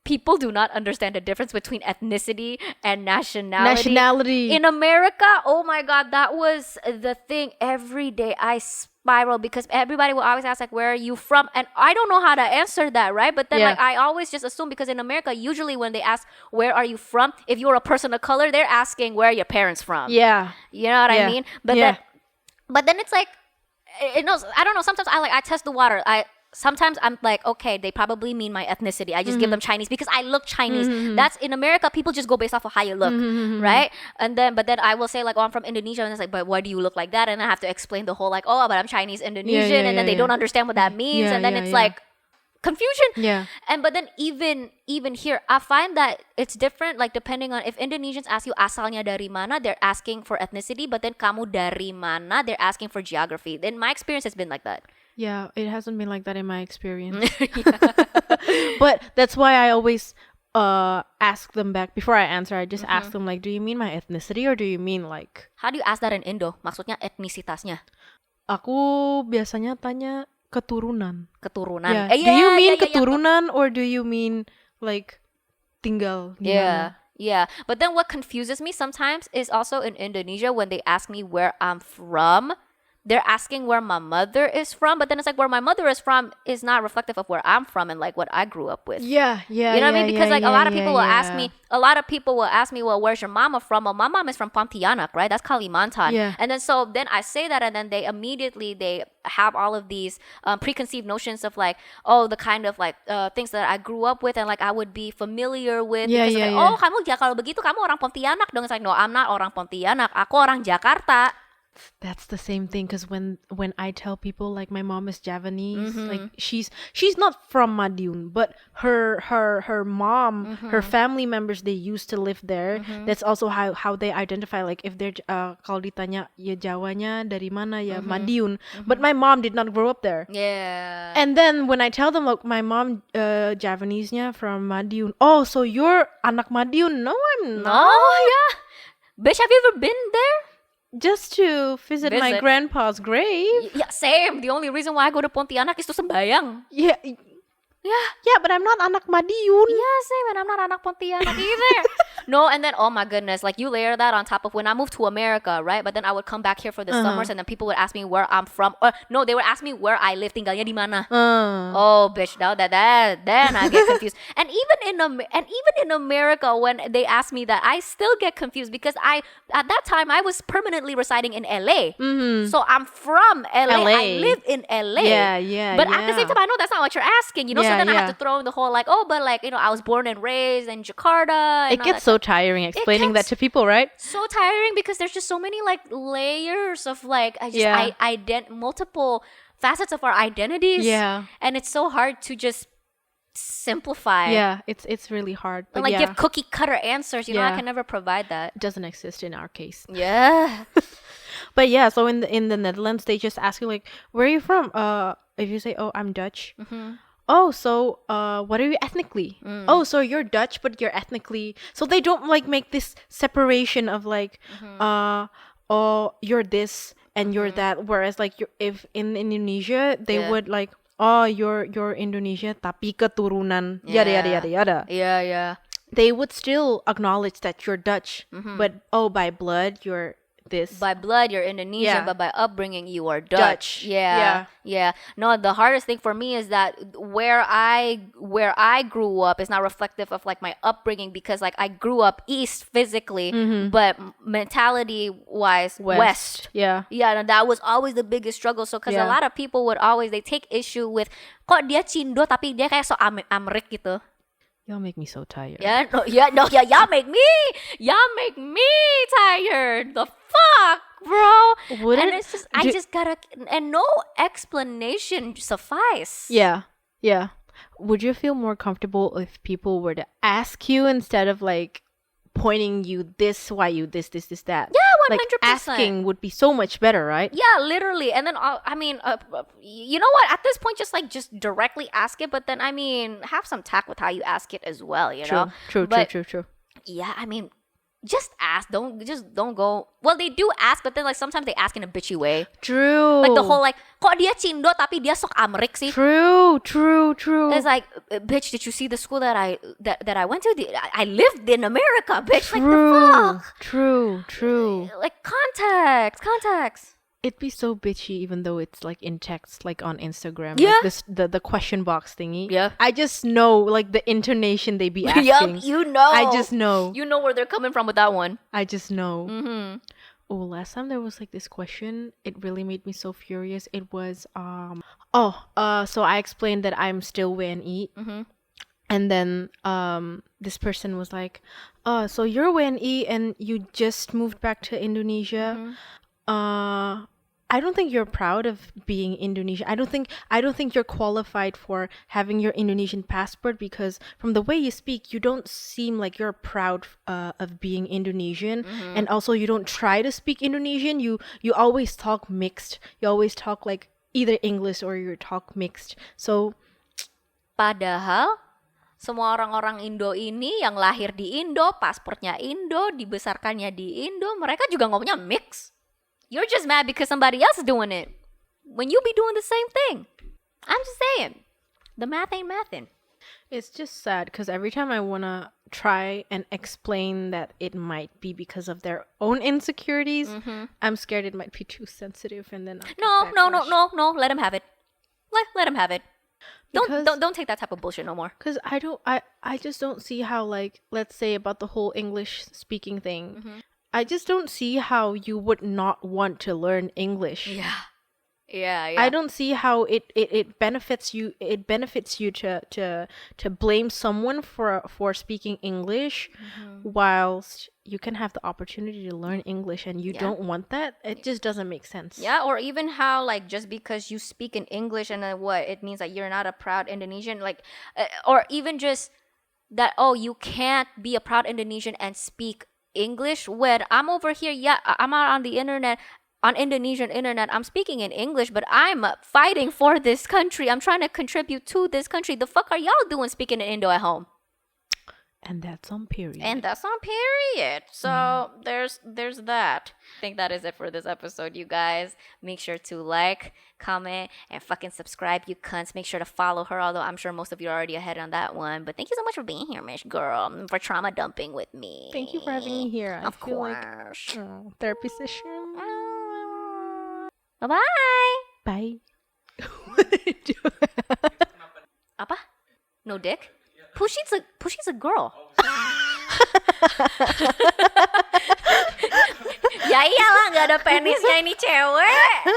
people do not understand the difference between ethnicity and nationality. In America, oh my God, that was the thing. Every day I spiral because everybody will always ask, like, where are you from? And I don't know how to answer that, right? But then, like, I always just assume, because in America, usually when they ask, where are you from? If you're a person of color, they're asking, where are your parents from? Yeah. You know what I mean? But then it's like, I don't know. Sometimes I test the water. Sometimes I'm like, okay, they probably mean my ethnicity. I just give them Chinese because I look Chinese. That's in America, people just go based off of how you look, right? But then I will say, like, oh, I'm from Indonesia, and it's like, but why do you look like that? And I have to explain the whole, like, oh, but I'm Chinese Indonesian, and then they don't understand what that means, and then it's like confusion. Yeah. But then even here, I find that it's different, like, depending on if Indonesians ask you asalnya dari mana, they're asking for ethnicity, but then kamu dari mana, they're asking for geography. Then my experience has been like that. Yeah, it hasn't been like that in my experience. But that's why I always ask them back before I answer. I just ask them, like, do you mean my ethnicity or do you mean, like, how do you ask that in Indo? Maksudnya etnisitasnya. Aku biasanya tanya keturunan. Yeah. Do you mean keturunan or do you mean, like, tinggal di mana? Yeah. But then what confuses me sometimes is also in Indonesia when they ask me where I'm from, they're asking where my mother is from, but then it's like, where my mother is from is not reflective of where I'm from and, like, what I grew up with. Yeah. You know what I mean? Because, like, a lot of people will ask me, well, where's your mama from? Well, my mom is from Pontianak, right? That's Kalimantan. Yeah. And then I say that, and then they have all of these preconceived notions of, like, oh, the kind of, like, things that I grew up with and, like, I would be familiar with. Oh, kamu kalau begitu kamu orang Pontianak dong. It's like, no, I'm not orang Pontianak. Aku orang Jakarta. That's the same thing, because when I tell people, like, my mom is Javanese, like, she's not from Madiun, but her mom, her family members, they used to live there. That's also how they identify, like, if they're kalau ditanya ya Jawanya dari mana, ya Madiun, but my mom did not grow up there. Yeah. And then when I tell them, look, my mom Javanese-nya from Madiun. Oh, so you're anak Madiun? No, I'm not. Oh, yeah. Bitch, have you ever been there? Just to visit my grandpa's grave. Yeah, same. The only reason why I go to Pontianak is to sembayang. Yeah, but I'm not anak Madiun. Yeah, same. And I'm not anak Pontianak either. No, and then, oh my goodness, like, you layer that on top of when I moved to America, right? But then I would come back here for the summers, and then people would ask me where I'm from. Or no, they would ask me where I live. Tinggalnya di mana? Oh, bitch, now then I get confused. And even in America, when they ask me that, I still get confused because at that time I was permanently residing in LA. So I'm from LA. I live in LA. Yeah. But at the same time, I know that's not what you're asking, you know. So then I have to throw in the whole, like, oh, but, like, you know, I was born and raised in Jakarta. And it gets so tiring explaining that to people, right? So tiring because there's just so many, like, layers of, like, multiple facets of our identities. Yeah. And it's so hard to just simplify. Yeah, it's really hard. But, like, give cookie cutter answers. You know, I can never provide that. It doesn't exist in our case. Yeah. But yeah, so in the Netherlands, they just ask you, like, where are you from? If you say, oh, I'm Dutch. Oh, so what are you ethnically? Oh, so you're Dutch, but you're ethnically. So they don't, like, make this separation of, like, oh, you're this and you're that. Whereas, like, if in Indonesia, they would, like, oh, you're Indonesia, tapi keturunan, yada. Yeah. They would still acknowledge that you're Dutch, but, oh, by blood, you're this. By blood, you're Indonesian, but by upbringing, you are Dutch. Yeah. No, the hardest thing for me is that where I grew up is not reflective of, like, my upbringing, because, like, I grew up east physically, but mentality-wise, west. Yeah, and that was always the biggest struggle. So, because a lot of people they take issue with, kok dia Cindo tapi dia kayak so Amrik gitu. Y'all make me so tired. Y'all make me tired. The fuck, bro. And it's just, I just gotta, and no explanation suffice. Yeah. Would you feel more comfortable if people were to ask you instead of, like, pointing you this, why you this, that? Yeah, Like asking would be so much better, right? Yeah, literally. And then you know what? At this point, just directly ask it. But then have some tact with how you ask it as well. You know. True. Yeah, just ask. Don't go. Well, they do ask, but then like sometimes they ask in a bitchy way. True. Like the whole like, kok dia Cindo tapi dia sok Amrik sih? True. It's like, bitch, did you see the school that I went to? I lived in America, bitch. True. Like the fuck. True. Like context. It'd be so bitchy even though it's like in text, like on Instagram. Yeah. Like the question box thingy. Yeah. I just know like the intonation they be asking. Yup, you know. I just know. You know where they're coming from with that one. I just know. Mm-hmm. Oh, last time there was like this question. It really made me so furious. It was so I explained that I'm still WNE. Mm-hmm. And then this person was like, so you're WNE and you just moved back to Indonesia. Mm-hmm. I don't think you're proud of being Indonesian. I don't think you're qualified for having your Indonesian passport because from the way you speak, you don't seem like you're proud of being Indonesian. Mm-hmm. And also you don't try to speak Indonesian. You always talk mixed. You always talk like either English or you talk mixed. So padahal semua orang-orang Indo ini yang lahir di Indo, pasportnya Indo, dibesarkannya di Indo, mereka juga ngomongnya mix. You're just mad because somebody else is doing it. When you be doing the same thing. I'm just saying. The math ain't mathin'. It's just sad because every time I want to try and explain that it might be because of their own insecurities, I'm scared it might be too sensitive and then No. Let them have it. Let them have it. Don't take that type of bullshit no more. Because I just don't see how, like, let's say about the whole English speaking thing. Mm-hmm. I just don't see how you would not want to learn English. Yeah. I don't see how it benefits you. It benefits you to blame someone for speaking English, whilst you can have the opportunity to learn English and you don't want that. It just doesn't make sense. Yeah, or even how like just because you speak in English and then what it means like you're not a proud Indonesian, like, or even just that you can't be a proud Indonesian and speak English when I'm over here. Yeah, I'm out on the internet. On Indonesian internet, I'm speaking in English, but I'm fighting for this country. I'm trying to contribute to this country. The fuck are y'all doing speaking in Indo at home? And that's on period. So there's that. I think that is it for this episode, you guys. Make sure to like, comment, and fucking subscribe, you cunts. Make sure to follow her, although I'm sure most of you are already ahead on that one. But thank you so much for being here, Mish Girl, for trauma dumping with me. Thank you for having me here. Of course. Like, therapy session. Bye-bye. Bye. Apa? No dick? Pushy's a girl. Ya iyalah, gak ada penisnya ini cewek.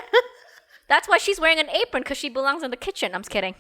That's why she's wearing an apron, because she belongs in the kitchen. I'm just kidding.